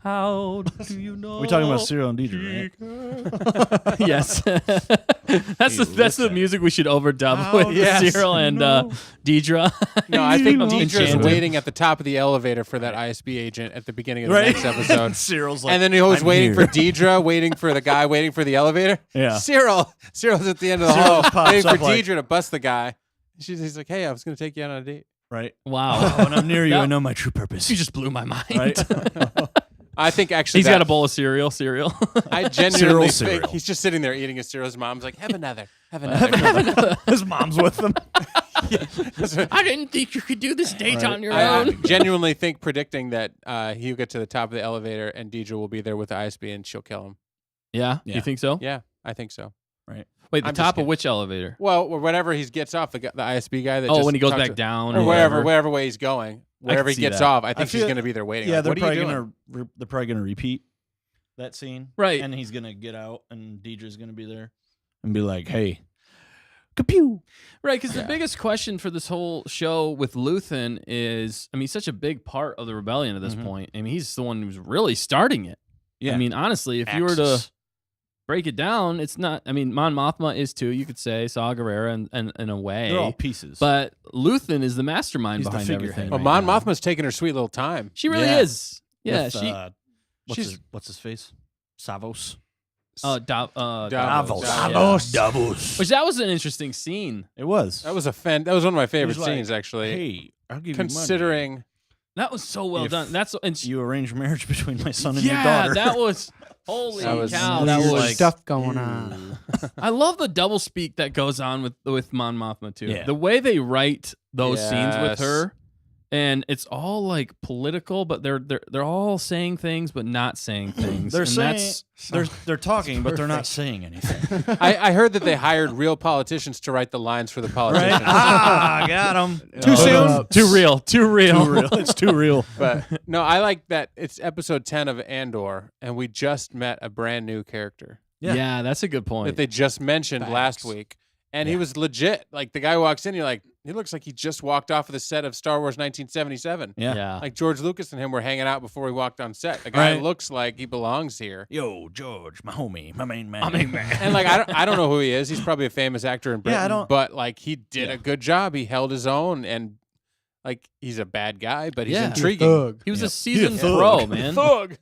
B: How do you know?
A: We're talking about Cyril and Deidre, right?
B: Yes, that's the music we should overdub with Cyril and Deidre.
D: No, I think
B: I'm
D: Deidre's
B: enchanted.
D: waiting at the top of the elevator for that ISB agent at the beginning of the next episode.
A: Cyril's like,
D: And then he was
A: "I'm
D: waiting
A: here."
D: for Deidre, waiting for the guy waiting for the elevator.
A: Yeah.
D: Ciril's at the end of the
A: Cyril
D: hall
A: pops
D: waiting for
A: up like-
D: Deidre to bust the guy. He's like, hey, I was going to take you out on a date.
A: Right.
B: Wow,
A: When I'm near you, I
B: That-
A: know my true purpose.
B: you just blew my mind.
A: Right?
D: I think actually
B: He's got a bowl of cereal.
D: I genuinely think
A: cereal.
D: he's just sitting there eating his cereal. His mom's like, have another. Have another.
A: His mom's with him.
B: I didn't think you could do this date on your
D: I
B: own.
D: genuinely think predicting that he'll get to the top of the elevator and Deidre will be there with the ISB and she'll kill him.
B: Yeah,
A: Yeah.
B: you think so?
D: Yeah, I think so.
B: Wait, the
D: I'm just
B: top of
D: kidding.
B: which elevator?
D: Well, whenever he gets off, the ISB guy that
B: Oh,
D: just
B: when he goes
D: talks
B: back
D: to-
B: down
D: or
B: whatever.
D: wherever way he's going, wherever he
B: see
D: gets
B: that.
D: off, I think she's
A: feel-
D: going to be there waiting.
A: Yeah,
D: like,
A: they're
D: what are
A: probably
D: you doing?
A: gonna repeat that scene,
B: Right.
A: And he's gonna get out, and Deidre's gonna be there and be like, "Hey, kapew!"
B: Right, because the biggest question for this whole show with Luthen is, I mean, he's such a big part of the rebellion at this point. I mean, he's the one who's really starting it.
A: Yeah.
B: I mean, honestly, if you were to
A: Axis.
B: break it down, it's not. I mean, Mon Mothma is too. You could say Saw Gerrera and in a way,
A: They're all pieces,
B: but Luthen is the mastermind
A: He's the
B: behind
A: figurehead.
B: everything.
D: Well,
B: right
D: Mon
B: now.
D: Mothma's taking her sweet little time.
B: She really
A: Yeah.
B: is. Yeah,
A: With,
B: she.
A: what's his face? Savos.
D: Davos.
B: Which that was an interesting scene.
A: It was.
D: That was one of my favorite
A: He was like,
D: scenes, actually.
A: Hey, I'll give
D: Considering
B: That was so well
A: If
B: done. That's and
A: you arrange marriage between my son and your
B: yeah,
A: daughter.
B: that was holy
D: That was
B: cow. That
E: Weird
B: was
A: like-
E: stuff going on.
B: I love the double speak that goes on with Mon Mothma too.
A: Yeah.
B: The way they write those scenes with
D: Yes.
B: her, and it's all like political, but they're all saying things but not saying things.
A: They're
B: and
A: saying
B: that's,
A: they're talking, but they're not saying anything.
D: I heard that they hired real politicians to write the lines for the politicians.
A: Got him. Too
E: Oh,
A: soon.
B: too real. Too real.
A: Too real. It's too real.
D: But no, I like that it's episode 10 of Andor, and we just met a brand new character
A: Yeah.
B: Yeah, that's a good point.
D: that they just mentioned last
E: Facts.
D: week. And he was legit. Like, the guy walks in, you're like, he looks like he just walked off of the set of Star Wars 1977.
A: Yeah.
B: yeah.
D: Like, George Lucas and him were hanging out before he walked on set. The guy
A: Right.
D: looks like he belongs here.
A: Yo, George, my homie, my main man.
D: And, like, I don't know who he is. He's probably a famous actor in Britain.
A: Yeah, I don't-
D: But, like, he did
A: Yeah.
D: a good job. He held his own. And, like, he's a bad guy, but he's
B: Yeah.
D: intriguing.
E: Thug.
B: he was
A: Yep.
B: a seasoned
A: He's a
B: pro,
A: thug.
B: man.
D: Thug.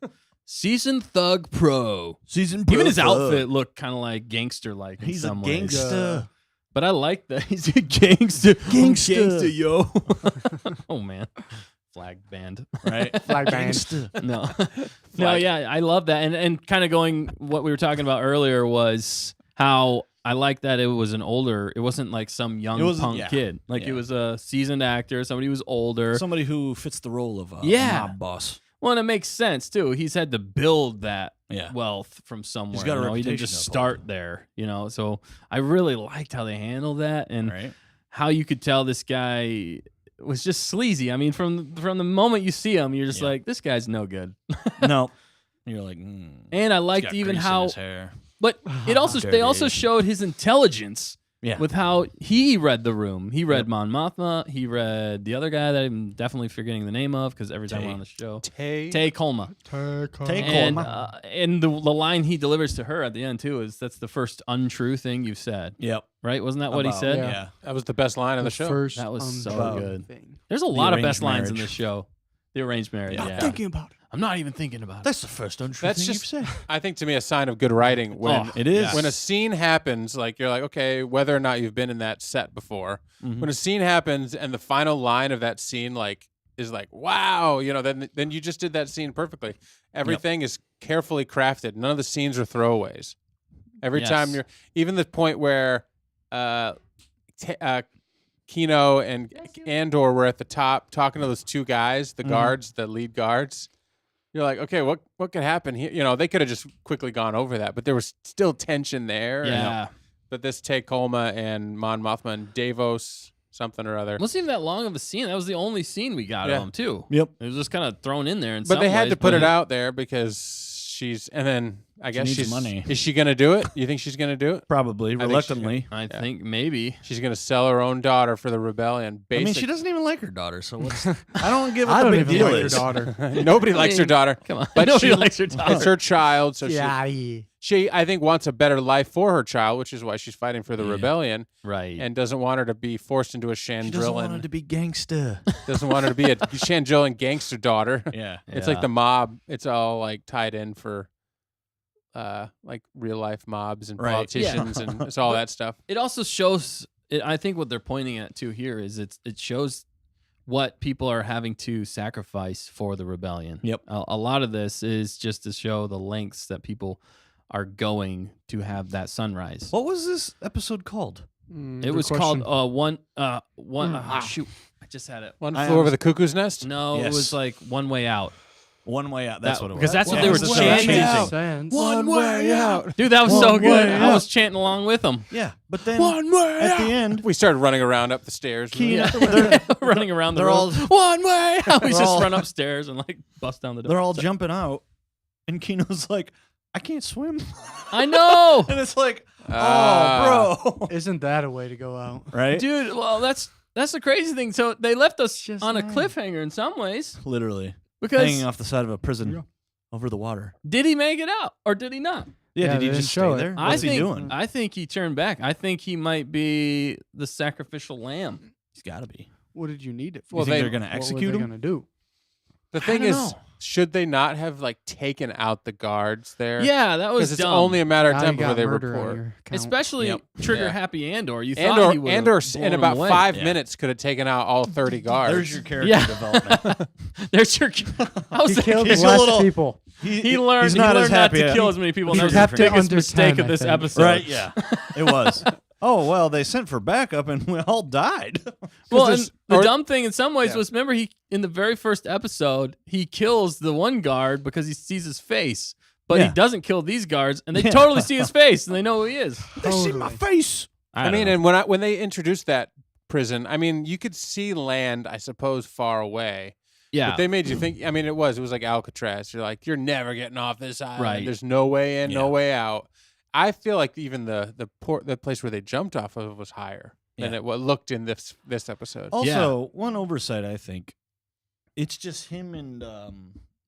B: Seasoned thug pro.
A: Season
B: Even his
A: pro
B: outfit looked kind of like gangster like.
A: He's a
B: some ways.
A: gangster.
B: But I like that. He's a gangster.
A: Gangster.
B: Gangster, yo. Oh, man. Flag band.
A: Right?
E: Flag band.
A: Gangster.
B: No. No, yeah, I love that. And kind of going, what we were talking about earlier was how I like that it was an older, it wasn't like some young
A: It wasn't-
B: punk
A: yeah.
B: kid. Like it
A: Yeah.
B: was a seasoned actor, somebody who was older.
A: Somebody who fits the role of a
B: Yeah.
A: mob boss.
B: Well, and it makes sense too. He's had to build that
A: Yeah.
B: wealth from somewhere.
A: got a
B: you know? He didn't
A: reputation
B: just
A: to
B: start
A: uphold.
B: there, you know. So I really liked how they handled that and
A: Right?
B: how you could tell this guy was just sleazy. I mean, from the moment you see him, you're just
A: Yeah.
B: like, this guy's no good.
A: No. You're like,
B: And I
A: he's
B: liked
A: got
B: even
A: grease in
B: how,
A: his hair.
B: but it also they also
A: Dirty.
B: showed his intelligence.
A: Yeah.
B: With how he read the room. He read Mon Mothma. He read the other guy that I'm definitely forgetting the name of because every time we're on the show. Tay Kolma.
A: Tay
B: And,
A: Kolma.
B: and the line he delivers to her at the end, too, is that's the first untrue thing you've said.
A: Yep.
B: Right? Wasn't that what he
A: About-
B: said?
E: yeah.
A: Yeah.
D: That was the best line of the show.
E: First
B: That was so
E: untrue
B: good.
E: thing.
B: There's a lot of
A: arranged
B: best lines in
A: marriage.
B: this show. The arranged marriage.
A: Yeah.
B: Yeah.
E: I'm thinking about it.
B: I'm not even thinking about it.
A: That's the first untrue
D: That's
A: thing
D: just,
A: you've said.
D: I think, to me, a sign of good writing when
B: Oh,
A: It is.
D: when a scene happens, like you're like, okay, whether or not you've been in that set before, when a scene happens and the final line of that scene like is like, wow, you know, then you just did that scene perfectly. Everything is carefully crafted. None of the scenes are throwaways. Every
B: Yes.
D: time you're even the point where Kino and Andor were at the top talking to those two guys, the guards, the lead guards. You're like, okay, what could happen here? You know, they could have just quickly gone over that, but there was still tension there.
B: Yeah.
D: But this Tacoma and Mon Mothma and Davos something or other.
B: It wasn't even that long of a scene. That was the only scene we got of him too.
A: Yep.
B: It was just kind of thrown in there.
D: But they had to put it out there because and then I guess
A: needs
D: she's
A: money.
D: Is she going to do it? You think she's going to do it?
A: Probably
D: think she's
A: reluctantly.
B: I think maybe.
D: She's going to sell her own daughter for the rebellion.
A: I mean, she doesn't even like her daughter, so what's? I don't give what
E: I
A: the
E: don't
A: big
E: even
A: deal
E: like her
A: is.
E: daughter.
D: Nobody likes her daughter.
B: Come on.
D: But
B: Nobody
D: she
B: likes her daughter.
D: It's her child, so
E: Yeah.
D: she I think wants a better life for her child, which is why she's fighting for the rebellion
B: Right.
D: and doesn't want her to be forced into a
A: She doesn't want her
D: Chandrillan.
A: to be gangsta.
D: Doesn't want her to be a Chandrillan gangster daughter.
A: Yeah.
D: It's like the mob. It's all like tied in for like real life mobs and
A: Right.
D: politicians and it's all that stuff.
B: It also shows. I think what they're pointing at too here is it shows what people are having to sacrifice for the rebellion.
A: Yep.
B: A lot of this is just to show the lengths that people are going to have that sunrise.
A: What was this episode called?
B: It was called shoot. I just had it.
D: One
A: I
D: flew over the cuckoo's nest.
B: No, it
A: Yes.
B: was like One Way Out.
A: One Way Out. That's what it was.
B: Because that's what
A: Yeah,
B: they were
A: that's what they were
B: chanting.
A: chanting.
D: One way out.
B: Dude, that was
E: One
B: so
E: way
B: good. I
E: out.
B: was chanting along with them.
A: Yeah, but then
D: One way
A: at
D: out.
A: the end,
D: We started running around up the stairs.
A: Kino,
B: Running around the
A: they're
B: road.
A: all
B: One way out. We
A: they're
B: just
A: all-
B: run upstairs and like bust down the door.
A: they're all jumping out, and Kino's like, "I can't swim,"
B: I know.
A: and it's like,
D: Ah.
A: "Oh, bro."
E: Isn't that a way to go out?
A: Right?
B: Dude, well, that's the crazy thing. So they left us
E: Just
B: on a
E: saying.
B: cliffhanger in some ways
A: Literally
B: because
A: hanging off the side of a prison over the water.
B: did he make it out or did he not?
A: Yeah,
E: Yeah,
A: did he
E: they
A: just
E: didn't show
A: stay
E: it.
A: there? What's he doing?
B: I think he turned back. I think he might be the sacrificial lamb.
A: He's got to be.
E: What did you need it for?
A: You think
D: they-
A: they're gonna
E: What were
A: execute
E: they
A: him?
E: gonna do?
D: The thing
B: don't
D: is,
B: know.
D: should they not have like taken out the guards there?
B: Yeah, that was
D: because it's
B: dumb.
D: only a matter of
E: Now
D: time
E: you
D: before
E: got
D: they
E: murder on
D: report.
E: your account.
B: Especially
A: Yep.
B: trigger
D: Yeah.
B: happy Andor. You thought he would
D: Andor in about
B: away.
D: 5
A: Yeah.
D: minutes could have taken out all 30 guards.
A: There's your character
B: Yeah.
A: development.
B: There's your. I was
E: He killed
B: thinking,
E: less people.
B: he learned.
A: He's
B: He
A: not
B: learned
A: as
B: not
A: happy
B: to
A: at-
B: kill as many people.
E: He
B: That was
E: kept
B: the
E: it
B: biggest
E: under
B: mistake
E: 10,
B: of
E: I
B: this
E: think.
B: episode.
A: Right? Yeah, it was. Oh well, they sent for backup and we all died.
B: Well, and
D: there's-
B: the
D: or-
B: dumb thing in some ways
D: Yeah.
B: was, remember, he in the very first episode he kills the one guard because he sees his face, but he
A: Yeah.
B: doesn't kill these guards, and they
A: Yeah.
B: totally see his face and they know who he is.
A: They see my face.
D: I mean, and when they introduced that prison, I mean, you could see land, I suppose, far away.
B: Yeah,
D: But they made you think. I mean, it was like Alcatraz. You're like, you're never getting off this island.
B: Right.
D: There's no way in, no
A: Yeah.
D: way out. I feel like even the place where they jumped off of was higher than
A: Yeah.
D: it what looked in this episode.
A: Also, one oversight, I think, it's just him and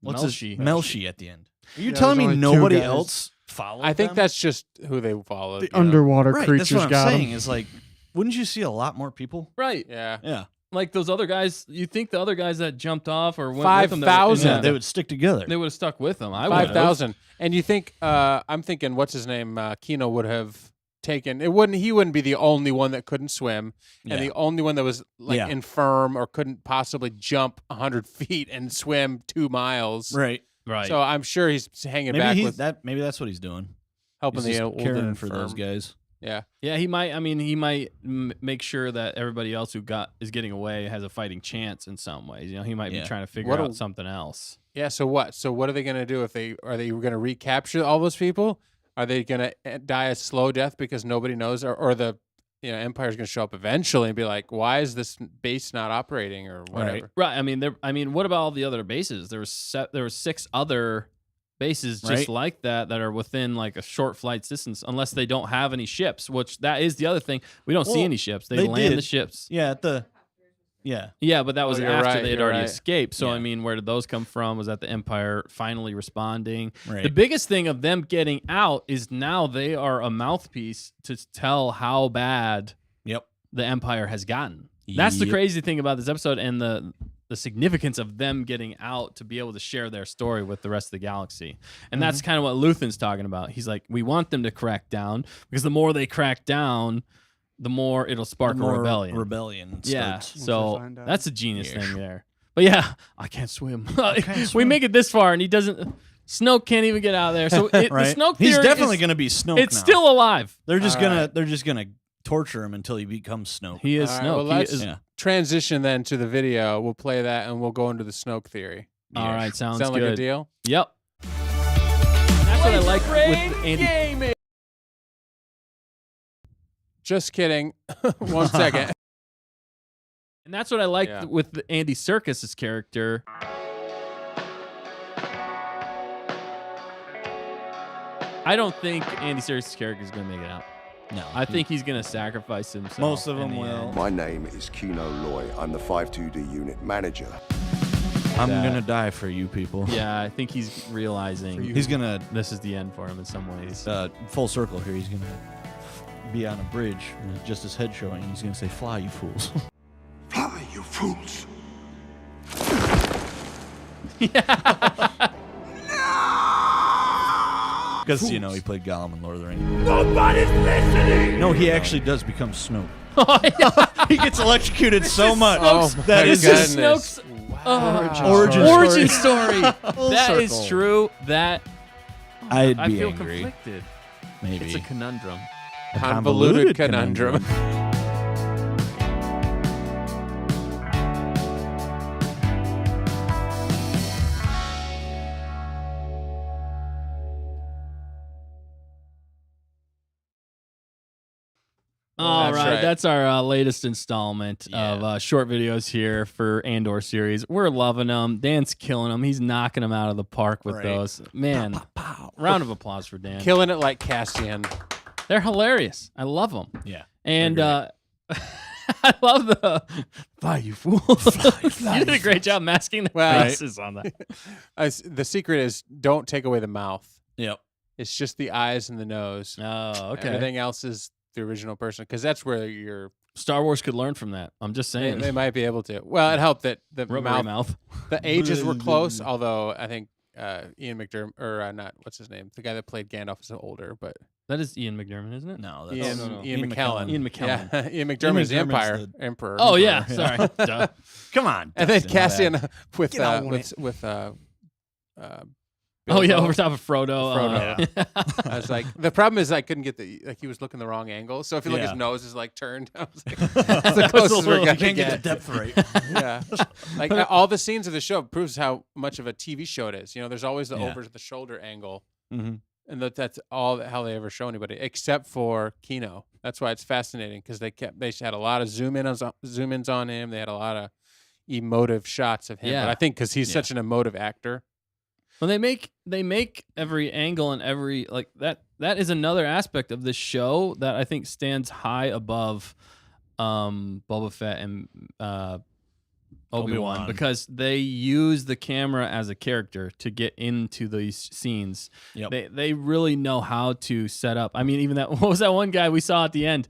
A: what's his
B: Melshi.
A: Melshi at the end. Are you
E: Yeah,
A: telling me
E: there's only two
A: nobody
E: guys.
A: else followed?
D: I think
A: them?
D: that's just who they followed.
E: The
D: you know?
E: underwater
A: right.
E: creatures
A: That's what I'm
E: got
A: saying.
E: him.
A: Is like, wouldn't you see a lot more people?
B: right.
D: Yeah.
A: Yeah,
B: Like those other guys. You think the other guys that jumped off or went
D: 5,000.
B: with him,
A: yeah, they would stick together.
B: they would have stuck with him. I would have.
D: 5,000. And you think I'm thinking what's his name Kino would have taken he wouldn't be the only one that couldn't swim and
A: Yeah.
D: the only one that was like
A: Yeah.
D: infirm or couldn't possibly jump 100 feet and swim 2 miles.
A: Right.
B: Right.
D: So I'm sure he's hanging
A: Maybe
D: back
A: he's
D: with
A: that. Maybe that's what he's doing.
D: helping
A: He's
D: the
A: just
D: old
A: caring
D: and
A: for those
D: infirm.
A: guys.
D: Yeah.
B: Yeah, he might. I mean, he might make sure that everybody else who is getting away has a fighting chance in some ways. You know, he might be
A: Yeah.
B: trying to figure
D: What a-
B: out something else.
D: Yeah. So what? So what are they going to do if are they going to recapture all those people? Are they going to die a slow death because nobody knows, or the Empire's going to show up eventually and be like, why is this base not operating or whatever?
B: Right. I mean, what about all the other bases? There were 6 other bases just
A: Right.
B: like that are within like a short flight distance, unless they don't have any ships. Which that is the other thing. We don't see
A: Well,
B: any ships. They
A: they
B: land
A: did.
B: the ships.
A: Yeah. Yeah.
B: Yeah, but that was
D: you're
B: after
D: right,
B: they had
D: you're
B: already
D: right.
B: escaped. So
A: Yeah.
B: I mean, where did those come from? Was that the Empire finally responding?
A: Right.
B: The biggest thing of them getting out is now they are a mouthpiece to tell how bad
A: Yep.
B: the Empire has gotten. That's the
A: Yep.
B: crazy thing about this episode and the significance of them getting out to be able to share their story with the rest of the galaxy. And that's kind of what Luthen's talking about. He's like, we want them to crack down because the more they crack down, the more it'll spark
A: More
B: a rebellion.
A: Rebellion.
B: Yeah,
A: starts.
E: Once
B: so
E: they find out.
B: that's a genius
A: Yeah.
B: thing there. But yeah, I can't swim.
A: can't
B: We
A: swim.
B: make it this far, and he doesn't. Snoke can't even get out of there. So
A: Right.
B: the Snoke
A: He's
B: theory
A: definitely
B: is-
A: going to be Snoke.
B: It's
A: now.
B: still alive.
A: They're just
D: All
A: gonna.
D: right.
A: They're just gonna torture him until he becomes Snoke.
B: He is
D: All right,
B: Snoke.
D: well,
B: He
D: let's
B: is-
A: Yeah.
D: transition then to the video. We'll play that and we'll go into the Snoke theory.
B: All right, sounds
D: Sound
B: good.
D: like a deal?
B: Yep. That's what I like with Andy.
D: Just kidding. 1 second.
B: And that's what I like
D: Yeah.
B: with Andy Serkis's character. I don't think Andy Serkis's character is going to make it out.
A: No,
B: I think he's going to sacrifice himself.
A: most of
B: in
A: them
B: the
A: will.
B: end.
G: My name is Kino Loy. I'm the 52D unit manager.
A: I'm
B: that.
A: gonna die for you people.
B: Yeah, I think he's realizing
A: He's gonna
B: this is the end for him in some ways.
A: full circle here. He's gonna be on a bridge, with just his head showing. He's gonna say, "Fly, you fools!"
G: Fly, you fools.
A: Because he played Gollum in Lord of the Rings. Nobody's listening. No, he actually does become Snoke. He gets electrocuted so much. That is
B: This is
D: goodness.
B: Snoke's
A: origin
B: story. That is
A: circle.
B: true. That
A: I'd
B: I
A: be
B: feel
A: angry.
B: conflicted.
A: Maybe
B: It's a conundrum.
D: Convoluted conundrum.
B: All
D: That's
B: right,
D: right.
B: that's our latest installment of short videos here for Andor series. We're loving them. Dan's killing them. He's knocking them out of the park with
A: Right.
B: those. Man, round of applause for Dan.
D: Killing it like Cassian.
B: They're hilarious. I love them.
A: Yeah.
B: And I love the fly, you fool. You did a great job masking the
D: Well,
B: faces on that.
D: The secret is don't take away the mouth.
A: Yep.
D: It's just the eyes and the nose.
B: Oh, okay.
D: Everything else is the original person because that's where you're.
B: Star Wars could learn from that. I'm just
D: They,
B: saying.
D: they might be able to. Well, it helped that the
B: Rubbery
D: mouth,
B: mouth.
D: the ages were close. Although I think Ian McDermott or not, what's his name? The guy that played Gandalf is older, but
B: That is Ian McDermott, isn't it?
A: No, that's
D: Ian
A: Ian
D: McKellen.
B: Ian McKellen.
D: Yeah, Ian McDermott is the
A: McDermott's
D: Emperor.
B: Oh yeah, sorry. Duh.
A: Come on.
D: And then
A: Dustin, my bad.
D: Cassian with
E: Get on
D: with
B: Oh yeah,
D: Bilbo.
B: over top of Frodo.
D: Frodo. I was like, the problem is I couldn't get he was looking the wrong angle. So I feel like his
A: Yeah.
D: nose is like turned. I was like, that's the closest we're
A: You
D: gonna
A: can't get the
D: get.
A: depth right.
D: Yeah, like all the scenes of the show proves how much of a TV show it is. There's always the
A: Yeah.
D: over the shoulder angle,
A: Mhm.
D: and that's all how they ever show anybody except for Kino. That's why it's fascinating because they had a lot of zoom ins on him. They had a lot of emotive shots of him.
B: Yeah.
D: But I think because he's
A: Yeah.
D: such an emotive actor.
B: Well, they make every angle and every like that is another aspect of this show that I think stands high above Boba Fett and Obi-Wan
A: Obi-Wan.
B: because they use the camera as a character to get into these scenes.
A: Yep.
B: They really know how to set up. I mean, even that what was that one guy we saw at the end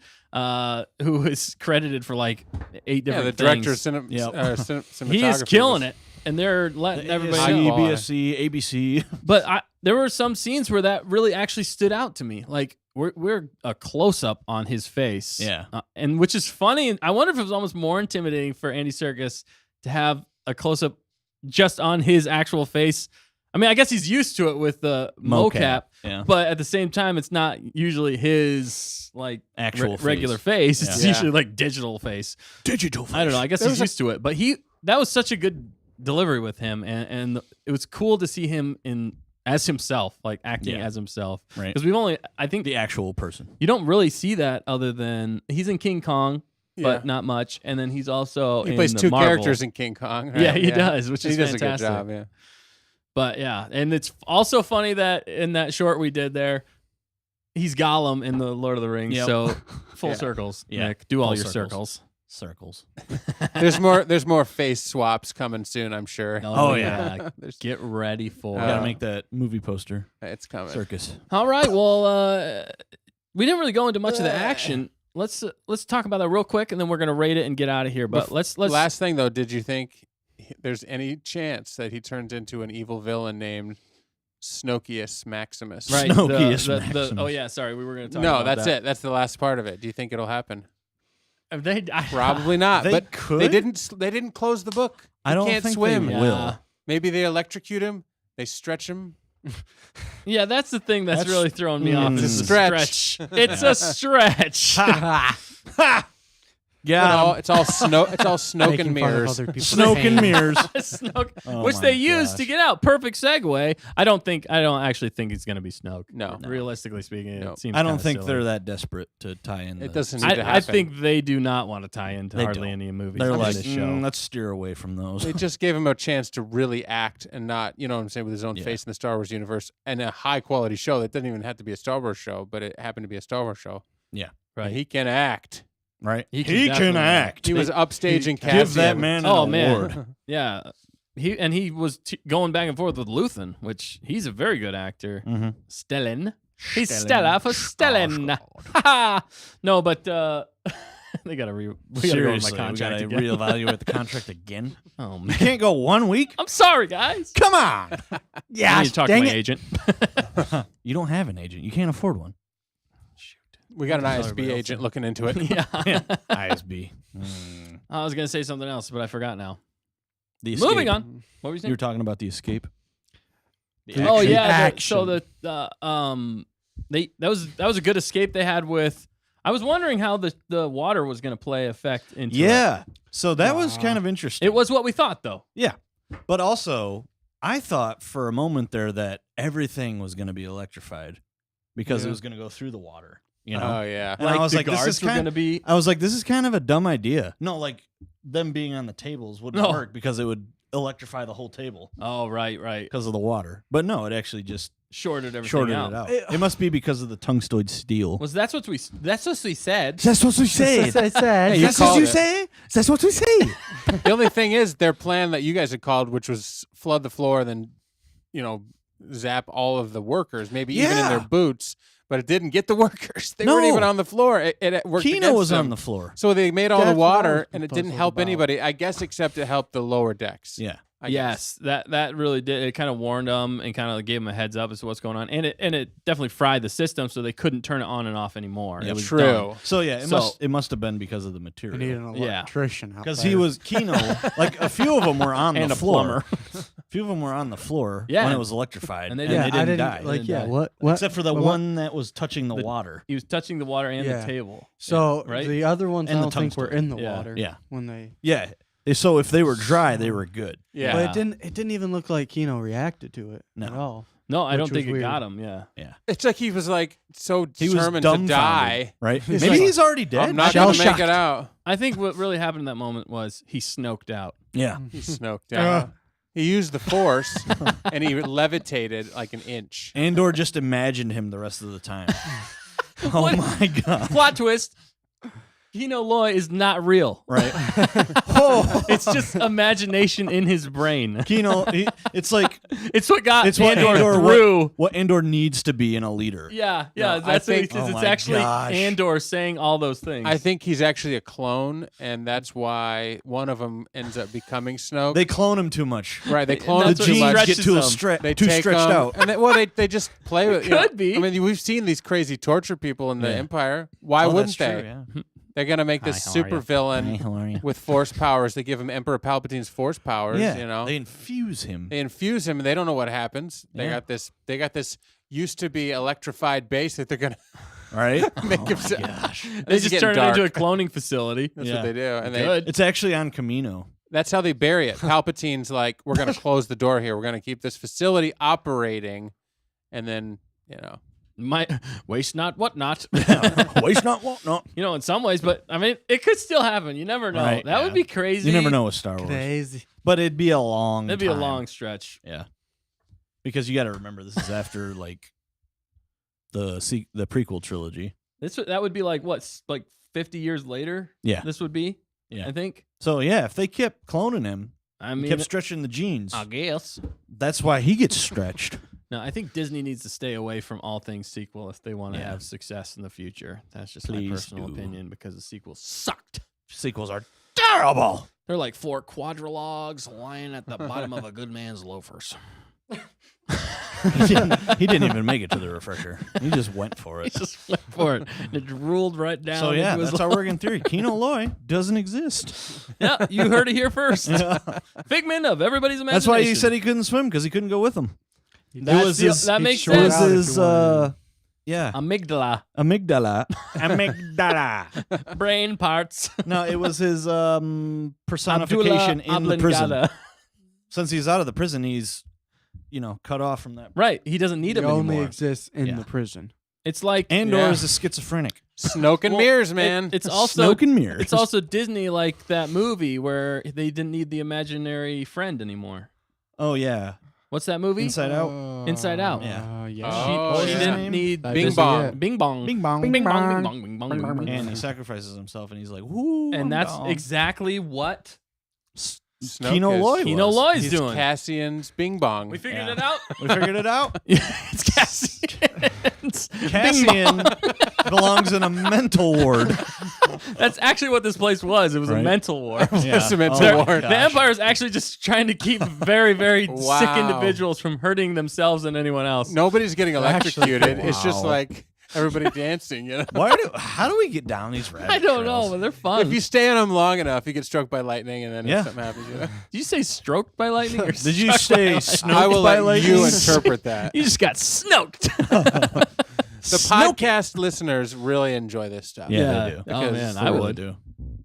B: who was credited for like 8 different
D: The director of
B: things.
A: Yep.
D: cinematography.
B: He is killing it, and they're letting everybody know.
A: CBSC, ABC.
B: But there were some scenes where that really actually stood out to me. Like we're a close up on his face,
A: Yeah.
B: and which is funny. And I wonder if it was almost more intimidating for Andy Serkis to have a close up just on his actual face. I mean, I guess he's used to it with the mocap,
A: Yeah.
B: but at the same time, it's not usually his like
A: Actual
B: regular
A: face.
B: face. It's
D: Yeah.
B: usually like digital face.
A: Digital.
B: I don't know. I guess he's used to it, but that was such a good delivery with him, and it was cool to see him as himself, like acting
A: Yeah.
B: as himself.
A: Right.
B: Because I think
A: The actual person.
B: you don't really see that other than he's in King Kong, but not much, and then he's also
D: He
B: in
D: plays
B: the
D: two
B: Marvel.
D: characters in King Kong. Right?
B: Yeah, he does, which is
D: he does
B: fantastic.
D: a good job. Yeah.
B: But yeah, and it's also funny that in that short we did there, he's Gollum in the Lord of the Rings.
A: Yep.
B: So full
D: Yeah.
B: circles,
A: Yeah.
B: Nick. Do all
A: Full
B: your
A: circles.
B: circles.
A: Circles.
D: There's more face swaps coming soon. I'm sure.
A: Oh, yeah.
D: There's,
B: Get ready for
A: We
B: it.
A: gotta make that movie poster.
D: it's coming.
A: Circus.
B: All right. Well, we didn't really go into much of the action. Let's talk about that real quick, and then we're gonna rate it and get out of here. But let's
D: Last thing though, did you think there's any chance that he turns into an evil villain named Snokius Maximus?
B: right.
A: Snokius
B: Oh
A: Maximus.
B: yeah, sorry, we were gonna talk.
D: No,
B: about
D: that's
B: that.
D: it. That's the last part of it. Do you think it'll happen?
B: Probably.
D: Probably not.
A: They
D: but
A: could.
D: They didn't close the book.
A: I
D: He
A: don't
D: can't
A: think
D: swim.
A: they
B: Yeah.
A: will.
D: Maybe they electrocute him. They stretch him.
B: Yeah, that's the thing that's
A: That's-
B: really throwing me off.
A: It's a
B: is the
D: stretch.
B: It's a stretch.
A: Yeah,
D: It's all snow. It's all snoke
E: Making
D: and
E: fun of
D: mirrors.
E: other people's
A: smoke and
E: pain.
A: mirrors.
B: Snoke,
A: Oh
B: which
A: my
B: they used to
A: gosh.
B: get out. Perfect segue. I don't actually think it's going to be Snoke.
D: No.
B: Realistically speaking,
D: No.
B: it seems
A: I don't
B: kinda
A: think
B: silly.
A: they're that desperate to tie in.
D: It
A: the-
D: doesn't need to
B: I
D: happen.
B: think they do not want to tie into
A: They
B: hardly
A: don't.
B: any movies
A: They're
B: in
A: like,
B: this show.
A: let's steer away from those.
D: They just gave him a chance to really act and not, you know what I'm saying, with his own
A: Yeah.
D: face in the Star Wars universe and a high quality show that doesn't even have to be a Star Wars show, but it happened to be a Star Wars show.
A: Yeah.
D: And
B: Right.
D: he can act.
A: Right?
B: He can definitely
A: act.
D: He was upstaging Cassian.
A: Give that man an
B: Oh, man.
A: award.
B: Yeah. He was going back and forth with Luthen, which he's a very good actor.
A: Mm-hmm.
B: Stellan. He's Stella for Stellan. No, but we gotta go over my
A: Seriously, we
B: contract
A: gotta
B: again.
A: reevaluate the contract again.
B: Oh
A: You
B: man,
A: can't go 1 week.
B: I'm sorry, guys.
A: Come on.
B: I
E: Yeah,
B: need to talk to
E: dang
B: my
E: it.
B: agent.
A: You don't have an agent. You can't afford one.
D: We got an
A: Sorry,
D: ISB
A: Bill.
D: agent looking into it.
B: Yeah.
A: ISB.
B: I was gonna say something else, but I forgot now.
A: The
B: Moving
A: Escape.
B: on. What were you
A: You
B: saying?
A: were talking about the escape.
B: Oh
E: Action.
B: yeah.
E: Action.
B: So that was a good escape they had with. I was wondering how the water was going to play effect into it.
A: Yeah. So that was kind of interesting.
B: It was what we thought though.
A: Yeah. But also, I thought for a moment there that everything was going to be electrified because it was going to go through the water. You know?
D: Oh, yeah.
A: And I was
B: the
A: like, this
B: guards
A: is
B: were
A: kind
B: going to be.
A: I was like, this is kind of a dumb idea. No, like them being on the tables wouldn't
B: No.
A: work because it would electrify the whole table
B: Oh right.
A: because of the water. But no, it actually just
B: Shorted everything
A: shorted
B: out.
A: it out. It must be because of the tungstoid steel.
B: That's what we said.
A: That's what we say.
E: said.
D: you called it.
A: say. That's what we say.
D: The only thing is their plan that you guys had called, which was flood the floor, then, zap all of the workers, maybe even in their
A: Yeah.
D: boots, but it didn't get the workers. They
A: No.
D: weren't even on the floor. It worked
A: Kino
D: against
A: was
D: them.
A: on the floor.
D: So they made all the
E: That's what I
D: water,
E: was
D: and it didn't
E: puzzled
D: help
E: about.
D: anybody, I guess, except it helped the lower decks.
A: Yeah.
D: I guess.
B: Yes, that really did. It kind of warned them and kind of gave them a heads up as to what's going on, and it definitely fried the system, so they couldn't turn it on and off anymore. It was
D: True.
B: done.
A: So yeah,
B: So-
A: it must have been because of the
E: We
A: material.
E: need an
B: Yeah.
E: electrician out
A: Because
E: there.
A: he was Kino, like a few of them were on
B: And
A: the
B: a
A: floor.
B: plumber.
A: A few of them were on the floor
B: Yeah.
A: when it was electrified,
B: And they
A: and
B: didn't-
A: they
E: I
A: didn't
E: didn't
A: die.
E: like.
B: Didn't
E: Yeah,
B: die.
E: what?
A: Except for the
E: what-
A: one that was touching the water.
B: He was touching the water and
E: Yeah.
B: the table.
E: So
B: right?
E: the other ones
A: And
E: I
A: the
E: don't think were
A: tungsten.
E: in the
B: Yeah.
E: water.
A: Yeah.
E: When they.
A: Yeah. So if they were dry, they were good.
D: Yeah.
E: But it didn't even look like Kino reacted to it
A: No.
E: at all.
B: No, I
E: Which
B: don't think
E: was
B: it
E: weird.
B: got him. Yeah.
D: It's like he was like so
A: He was
D: determined to
A: dumbfounded,
D: die.
A: right?
E: He's
A: Maybe
E: like,
A: he's already dead.
D: I'm not
E: Shell
D: going to make
E: shocked.
D: it out.
B: I think what really happened in that moment was he snoked out.
A: Yeah.
D: He snoked out. He used the force, and he levitated like an inch.
A: Andor just imagined him the rest of the time. Oh my god!
B: Plot twist. Kino Loy is not real.
A: Right? Oh,
B: It's just imagination in his brain.
A: Kino. It's like
B: It's what got
A: it's what
B: Andor
A: Andor
B: through.
A: what Andor needs to be in a leader.
B: Yeah,
D: No,
B: that's
D: I
B: what he
D: think-
B: says.
A: Oh
B: It's
A: my
B: actually
A: gosh.
B: Andor saying all those things.
D: I think he's actually a clone, and that's why one of them ends up becoming Snoke.
A: They clone him too much.
D: right, they clone him
B: That's
A: The
B: what
D: too
A: genes
D: much.
A: get
B: stretches
A: too
B: them.
D: They
A: too
D: take
A: stretched
D: them,
A: out.
D: and they just play with.
B: could be.
D: I mean, we've seen these crazy torture people in the
A: Yeah.
D: Empire. Why
A: Oh,
D: wouldn't
A: that's
D: they?
A: true, yeah.
D: They're gonna make this
B: Hi, how are
D: super
B: ya?
D: villain
A: how are you?
D: with force powers. They give him Emperor Palpatine's force powers.
A: Yeah,
D: You know,
A: they infuse him.
D: they infuse him, and they don't know what happens. They
A: Yeah.
D: got this used to be electrified base that they're gonna
A: Right?
D: make
A: Oh
D: him.
A: my gosh.
B: they
D: is
B: just
D: getting
B: turn it into a
D: dark.
B: cloning facility.
D: That's
A: Yeah.
D: what they do, and
B: Good.
A: It's actually on Camino.
D: that's how they bury it. Palpatine's like, we're gonna close the door here. We're gonna keep this facility operating, and then
B: My waste not, what not.
A: Waste not, want not.
B: You know, in some ways, but I mean, it could still happen. You never know.
A: Right,
B: that
A: yeah.
B: would be crazy.
A: You never know with Star Wars.
E: Crazy.
A: But it'd be a long
B: It'd be a
A: time.
B: long stretch.
A: Yeah. Because you got to remember, this is after, like, the prequel trilogy.
B: That would be like what, like 50 years later?
A: Yeah.
B: This would be.
A: Yeah.
B: I think.
A: So, yeah, if they kept cloning him,
B: I mean,
A: kept stretching the genes,
B: I guess.
A: that's why he gets stretched.
B: No, I think Disney needs to stay away from all things sequel if they want to
A: Yeah.
B: have success in the future. That's just
A: Please
B: my personal
A: do.
B: opinion because the sequels sucked.
A: Sequels are terrible.
B: They're like 4 quadrilogues lying at the bottom of a good man's loafers.
A: He didn't even make it to the refresher. He just went for it.
B: Just went for it. It rolled right down.
A: So, yeah,
B: into his
A: that's our working theory. Kino Loy doesn't exist.
B: Yeah, you heard it here first. Figment of everybody's imagination.
A: That's why he said he couldn't swim, because he couldn't go with them.
B: That makes
E: short
B: sense.
A: It
E: out if
A: was his,
E: you wanna-
B: Amygdala,
A: amygdala.
B: brain parts.
A: No, it was his personification
B: Abdullah
A: in the prison.
B: Oblongata.
A: Since he's out of the prison, he's, cut off from that.
B: Right, he doesn't need
E: He
B: him
E: only
B: anymore.
E: exists in
A: Yeah.
E: the prison.
B: It's like
A: Andor
D: Yeah.
A: is a schizophrenic.
D: Snoke and
B: Well,
D: mirrors, man.
B: It's also
A: Snoke and mirrors.
B: It's also Disney, like that movie where they didn't need the imaginary friend anymore.
A: Oh yeah,
B: What's that movie?
A: Inside Out.
B: Inside Out.
A: Yeah.
E: Yeah.
D: Oh,
B: She
D: yeah.
B: didn't need
E: That
D: Bing
E: is
D: bong.
E: it.
B: Bing bong.
A: Bing bong.
B: Bing bong. Bing bong. Bing bong. Bing bong.
A: And he sacrifices himself, and he's like, "Woo!"
B: And
A: I'm
B: that's
A: down.
B: exactly what
D: Snoke
A: Kino
D: is-
A: Loy
B: Kino
A: was.
B: Loy's
D: He's
B: doing.
D: Cassian's Bing Bong.
B: We figured
A: Yeah.
B: it out.
A: We figured it out.
B: It's Cassian's.
A: Cassian belongs in a mental ward.
B: That's actually what this place was. It was a
A: Right.
B: mental ward.
D: It's a mental
A: Oh,
D: ward.
A: gosh.
B: The Empire is actually just trying to keep very, very sick
D: Wow.
B: individuals from hurting themselves and anyone else.
D: Nobody's getting electrocuted. It's just
A: Wow.
D: like everybody dancing. You know?
A: How do we get down these rabbit
B: I don't
A: trails?
B: know, but they're fun.
D: If you stay on them long enough, you get struck by lightning, and then
A: Yeah.
D: if something happens, you know?
B: Did you say stroked by lightning or
A: Did you
B: struck by
A: say
B: lightning?
D: I will
A: by
D: let you
A: lightning?
D: interpret that.
B: You just got snoked.
D: The podcast listeners really enjoy this stuff.
A: Yeah, they do.
B: Oh
D: Because
B: man,
A: They
B: I
A: really
B: would.
A: do.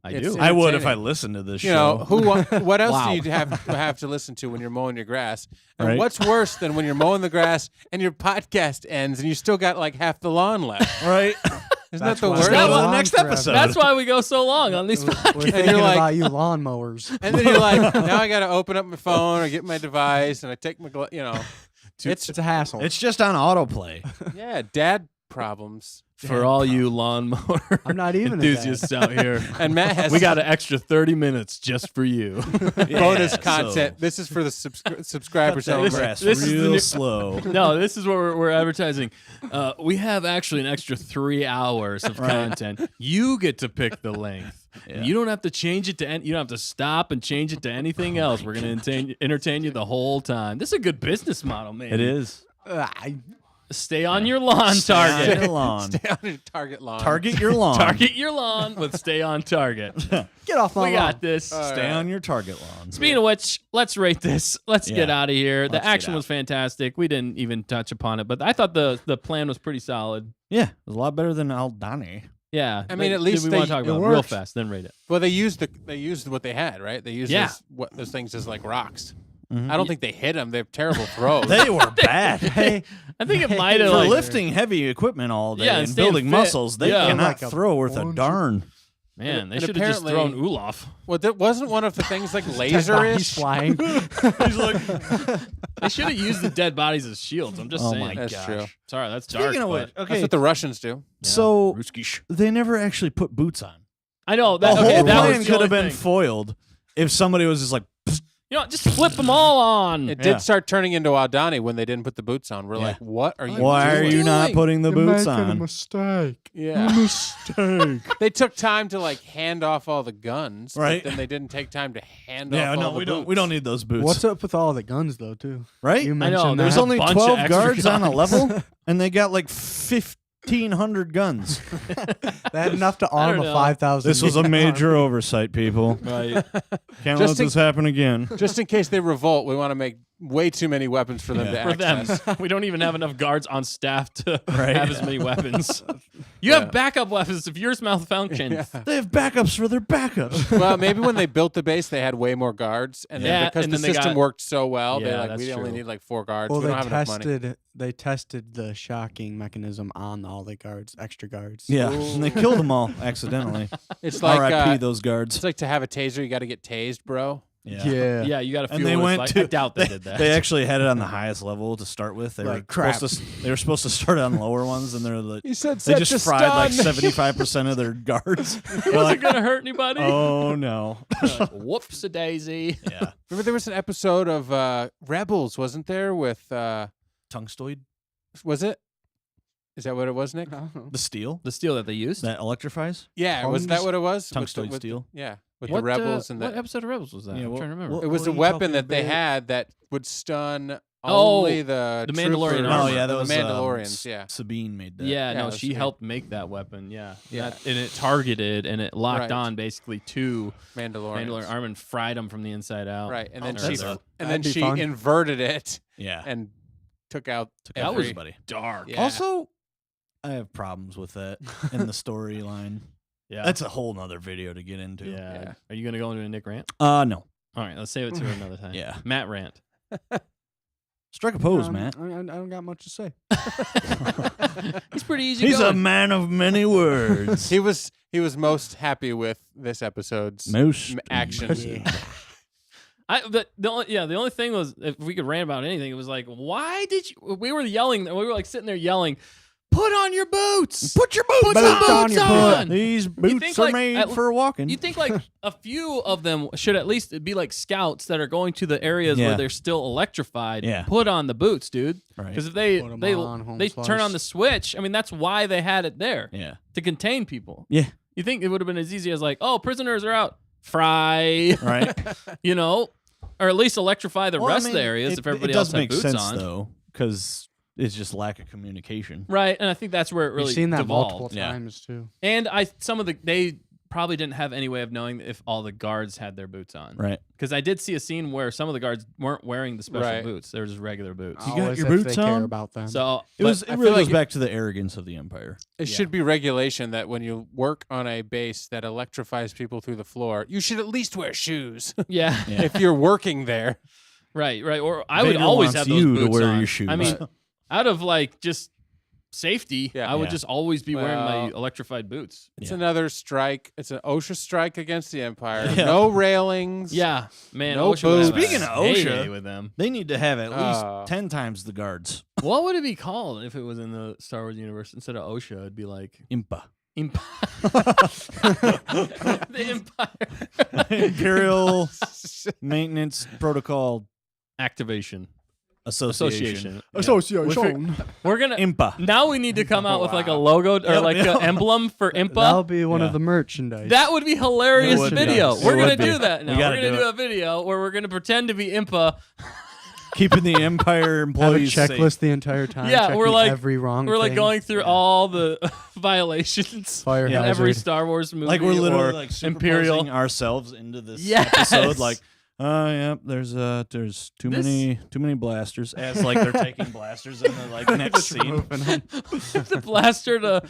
B: I
D: It's-
B: do.
A: I would if I
D: entertaining.
A: listened to this
D: You
A: show.
D: know, what else
B: Wow.
D: do you have to listen to when you're mowing your grass? And
A: Right.
D: what's worse than when you're mowing the grass and your podcast ends and you still got like half the lawn left?
A: Right?
D: Isn't
E: That's
D: that the
E: why
D: worst?
E: we
A: Go
E: go
A: to the
E: on
A: next
E: forever.
A: episode.
B: That's why we go so long on these podcasts.
E: We're thinking
D: you're like-
E: about you lawnmowers.
D: And then you're like, now I got to open up my phone or get my device and I take my,
E: It's a hassle.
A: It's just on autoplay.
D: yeah, dad problems.
B: For all you lawnmower
E: I'm not even
B: enthusiasts out here.
D: And Matt has
B: We got an extra 30 minutes just for you.
D: bonus
A: Yeah,
D: content.
A: so-
D: This is for the subscribers
A: Cut that
D: only.
A: grass
B: This is the
A: real
B: new-
A: slow.
B: No, this is what we're advertising. We have actually an extra 3 hours of content. You get to pick the length.
A: Yeah.
B: You don't have to change it to you don't have to stop and change it to anything else. We're going to entertain you the whole time. This is a good business model, man.
A: It is.
B: Stay on your lawn,
A: Stay on
B: Target.
A: your lawn.
D: Stay on your target lawn.
A: Target your lawn.
B: Target your lawn with Stay on Target.
E: Get off my
B: We
E: lawn.
B: got this.
D: All
A: Stay
D: right.
A: on your target lawn.
B: Speaking of which, let's rate this. Let's get
A: Yeah.
B: out of here.
A: Let's
B: The
A: get
B: action
A: out.
B: was fantastic. We didn't even touch upon it, but I thought the plan was pretty solid.
A: Yeah, it was a lot better than Aldani.
B: Yeah.
D: I mean, at
B: Did
D: least
B: we want
D: they-
B: to talk
D: it
B: about it real
D: works.
B: fast, then rate it.
D: Well, they used what they had, right? They used
B: Yeah.
D: those things as like rocks.
A: Mhm.
D: I don't think they hit them. They're terrible throws.
A: They were bad.
E: Hey,
B: I think it might have
A: For
B: like
A: lifting heavy equipment all day
B: Yeah, and
A: and
B: staying
A: building
B: fit.
A: muscles, they
B: Yeah.
A: cannot
E: Like a
A: throw worth a
E: bunch of-
A: darn.
B: man, they
D: and
B: should have just
D: apparently-
B: thrown Olaf.
D: well, that wasn't one of the things like
E: he's
D: laser-ish.
E: flying.
B: He's like, they should have used the dead bodies as shields. I'm just
A: Oh
B: saying.
A: my
D: That's
A: gosh.
D: true.
B: Sorry, that's dark.
A: Speaking of
B: but-
A: which,
D: That's
A: okay,
D: what the Russians do.
B: yeah.
A: so
B: Ruskish.
A: they never actually put boots on.
B: I know
A: The
B: that.
A: whole
B: Okay, that
A: plan
B: was the
A: could have
B: only
A: been
B: thing.
A: foiled if somebody was just like, "Psst."
B: You know, just flip them all on.
D: It
A: Yeah.
D: did start turning into Aldani when they didn't put the boots on. We're
A: Yeah.
D: like, what are you
A: why are
D: doing?
A: you not
B: doing?
A: putting the boots on?
E: mistake.
D: Yeah.
A: Mistake.
D: They took time to like hand off all the guns,
A: Right.
D: But then they didn't take time to hand
A: Yeah,
D: off
A: no,
D: all the
A: we don't.
D: boots.
A: We don't need those boots.
E: What's up with all the guns though, too?
A: right?
E: You
B: I know,
E: mentioned
B: there's
E: that.
A: There's only
B: bunch of
A: 12
B: extra
A: guards on a
B: guns.
A: level, and they got like 1,500 guns.
E: They had enough to
B: I
E: arm
B: don't
E: a
B: know.
E: 5,000.
A: This was a major oversight, people.
B: Right.
A: Can't
D: Just
A: let
D: to-
A: this happen again.
D: Just in case they revolt, we want to make way too many weapons for them
A: Yeah.
D: to
B: For them,
D: access.
B: we don't even have enough guards on staff to
A: Right.
B: have as many weapons. You have backup weapons if yours malfunctions.
A: They have backups for their backups.
D: Well, maybe when they built the base, they had way more guards, and then
B: Yeah,
D: because
B: and
D: the
B: then they
D: system
B: got-
D: worked so well,
B: Yeah,
D: they like
B: that's
D: we only
B: true.
D: need like 4 guards.
E: Well,
D: we don't have enough money.
E: they tested the shocking mechanism on all the guards, extra guards.
A: Yeah, and they killed them all accidentally.
D: It's like
A: R.I.P. those guards.
D: it's like to have a taser, you got to get tased, bro.
E: Yeah.
B: Yeah, you got to fuel
A: And they
B: with,
A: went
B: like,
A: to.
B: I doubt they did that.
A: They actually had it on the highest level to start with. They
E: Like,
A: were
E: crap.
A: supposed to. They were supposed to start on lower ones, and they're like.
D: You said
A: They just fried like 75% of their guards.
B: It wasn't gonna hurt anybody.
A: Oh no!
B: Whoops a daisy.
A: Yeah,
D: Remember there was an episode of Rebels, wasn't there? With
A: tungstoid,
D: was it? Is that what it was, Nick?
A: the steel
B: The steel that they used.
A: that electrifies.
D: Yeah, was that what it was? With the-
A: Tungstoid
D: with-
A: steel.
D: Yeah, with
B: What
D: the rebels and
B: what
D: the.
B: episode of Rebels was that?
A: Yeah,
B: I'm
A: what-
B: trying to remember.
A: what-
D: It was a
E: Were you
D: weapon
E: talking
D: that they
E: about-
D: had that would stun
B: Oh,
D: only the
B: the Mandalorian
D: troopers.
B: armor.
A: Oh yeah, that
D: the
A: was
D: Mandalorians. Yeah,
A: Sabine made that.
B: Yeah,
D: Yeah,
B: no,
D: it was
B: she
D: him.
B: helped make that weapon. Yeah,
D: Yeah.
B: and it targeted and it locked
D: Right.
B: on basically to
D: Mandalorians.
B: Mandalorian armor and fried them from the inside out.
D: Right, and then
A: Oh,
D: she
A: that's-
D: and then
E: that'd be
D: she
E: fun.
D: inverted it
A: Yeah.
D: and took out
B: That was
A: everybody.
B: dark.
D: Yeah.
A: Also, I have problems with that in the storyline.
B: Yeah.
A: That's a whole nother video to get into.
B: Yeah. Are you gonna go into a Nick rant?
A: No.
B: All right, let's save it to another time.
A: Yeah.
B: Matt rant.
A: Strike a pose, Matt.
E: I don't got much to say.
B: He's pretty easy.
A: He's a man of many words.
D: He was most happy with this episode's
A: Most
D: action.
B: But the only thing was, if we could rant about anything, it was like, why did you? We were yelling. We were like sitting there yelling, "Put on your boots!
A: Put your boots
B: Put your boots on!"
A: These boots
B: think,
A: are
B: like,
A: made for walking.
B: You think like a few of them should at least be like scouts that are going to the areas where
A: Yeah.
B: they're still electrified.
A: Yeah.
B: Put on the boots, dude.
A: Right.
B: Because if they
E: Put 'em
B: they
E: on, home
B: they turn on
E: slice.
B: the switch, I mean that's why they had it there
A: Yeah.
B: to contain people.
A: Yeah.
B: You think it would have been as easy as like, oh, prisoners are out, fry,
A: Right.
B: you know, or at least electrify the
A: Well, I
B: rest of the
A: mean,
B: areas
A: it,
B: if everybody
A: it
B: else
A: does
B: had
A: make
B: boots
A: sense
B: on.
A: though, because it's just lack of communication.
B: Right, and I think that's where it really
E: You've seen that
B: devolved.
E: multiple
A: Yeah.
E: times too.
B: And they probably didn't have any way of knowing if all the guards had their boots on.
A: Right.
B: Because I did see a scene where some of the guards weren't wearing the special
D: Right.
B: boots; they were just regular boots.
A: You got
E: Always
A: your
E: if
A: boots
E: they care
A: on?
E: about them.
B: So
A: It
B: but
D: I
A: really
D: feel
A: goes
D: like
A: back to the arrogance of the Empire.
D: It should be regulation that when you work on a base that electrifies people through the floor, you should at least wear shoes
B: yeah,
A: Yeah.
D: if you're working there.
B: right. Or I would
A: Vader
B: always
A: wants
B: have those
A: you
B: boots
A: to wear
B: on.
A: your shoes.
B: I mean, out of like just safety,
D: Yeah.
B: I would
A: Yeah.
B: just always be wearing my
D: Well,
B: electrified boots.
D: It's
A: Yeah.
D: another strike. It's an OSHA strike against the Empire.
A: Yeah.
D: No railings.
B: Yeah, man.
D: No
B: OSHA would have
D: boots.
B: a
A: Speaking of
B: heyday
A: OSHA-
B: with them,
A: they need to have at least
D: Uh,
A: 10 times the guards.
B: what would it be called if it was in the Star Wars universe instead of OSHA? It'd be like
A: Impa.
B: the Empire
A: Imperial Maintenance Protocol
B: Association.
A: Association.
E: Association.
B: We're gonna
A: Impa.
B: now. We need to come out with like a
D: Wow.
B: logo or
A: Yep,
B: like
A: yep.
B: an emblem for
E: That'll
B: Impa.
E: be one
A: Yeah.
E: of the merchandise.
B: That would be hilarious
A: It would be.
B: video.
A: It
B: We're gonna
A: would be.
B: do that
A: We
B: now. We're
A: gotta
B: gonna
A: do
B: do
A: it.
B: a video where we're gonna pretend to be Impa.
A: Keeping the Empire
E: have a
A: employees
E: checklist
A: safe.
E: the entire time.
B: Yeah, we're
E: checking
B: like-
E: every wrong.
B: We're like
E: thing.
B: going through all the violations
E: Fire
B: in
A: Yeah.
B: every
E: hazard.
B: Star Wars movie.
A: Like we're literally
B: or
A: like
B: Imperial.
A: superimposing ourselves into this
B: Yes.
A: episode. Like, yep, there's too
B: This-
A: many blasters. As like they're taking blasters in the like next scene.
E: Moving on.
B: the blaster to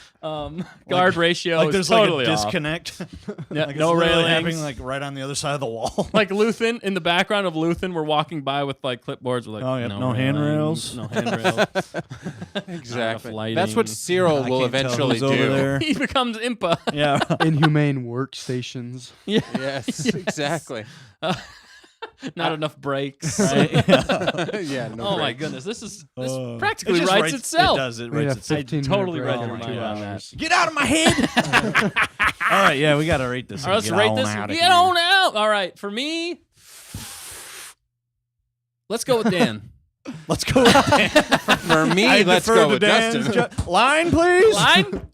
B: guard ratio
A: Like
B: is
A: there's
B: totally
A: like a
B: off.
A: disconnect.
B: Yeah,
A: Like,
B: no
A: it's literally
B: railings.
A: happening like right on the other side of the wall.
B: Like Luthen in the background of Luthen, we're walking by with like clipboards. We're like,
A: Oh, yep,
B: no,
A: no
B: railings,
A: handrails.
B: no handrails.
D: Exactly.
B: lighting.
D: That's what Cyril
A: I
D: will
A: can't tell
D: eventually
A: who's over
D: do.
A: there.
B: He becomes Impa.
A: Yeah.
E: Inhumane workstations.
B: Yeah,
D: Yes,
B: Yes.
D: exactly.
B: not enough brakes. Right?
D: Yeah. No
B: Oh my
D: breaks.
B: goodness, this
A: It
B: practically
A: just
B: writes itself.
A: It does. It
E: We
A: writes
E: have
A: itself.
E: 15
B: totally
E: minute
B: read
E: break
B: your
E: every
B: mind
E: 2
B: on that.
E: hours.
A: Get out of my head. All right, yeah, we got to rate this.
B: All right, let's rate this. Get on out. All right, for me, let's go with Dan.
A: Let's go with Dan.
D: For me,
A: I
D: let's
A: defer
D: go
A: to
D: with
A: Dan's
D: Dustin.
A: Line, please.
B: Line.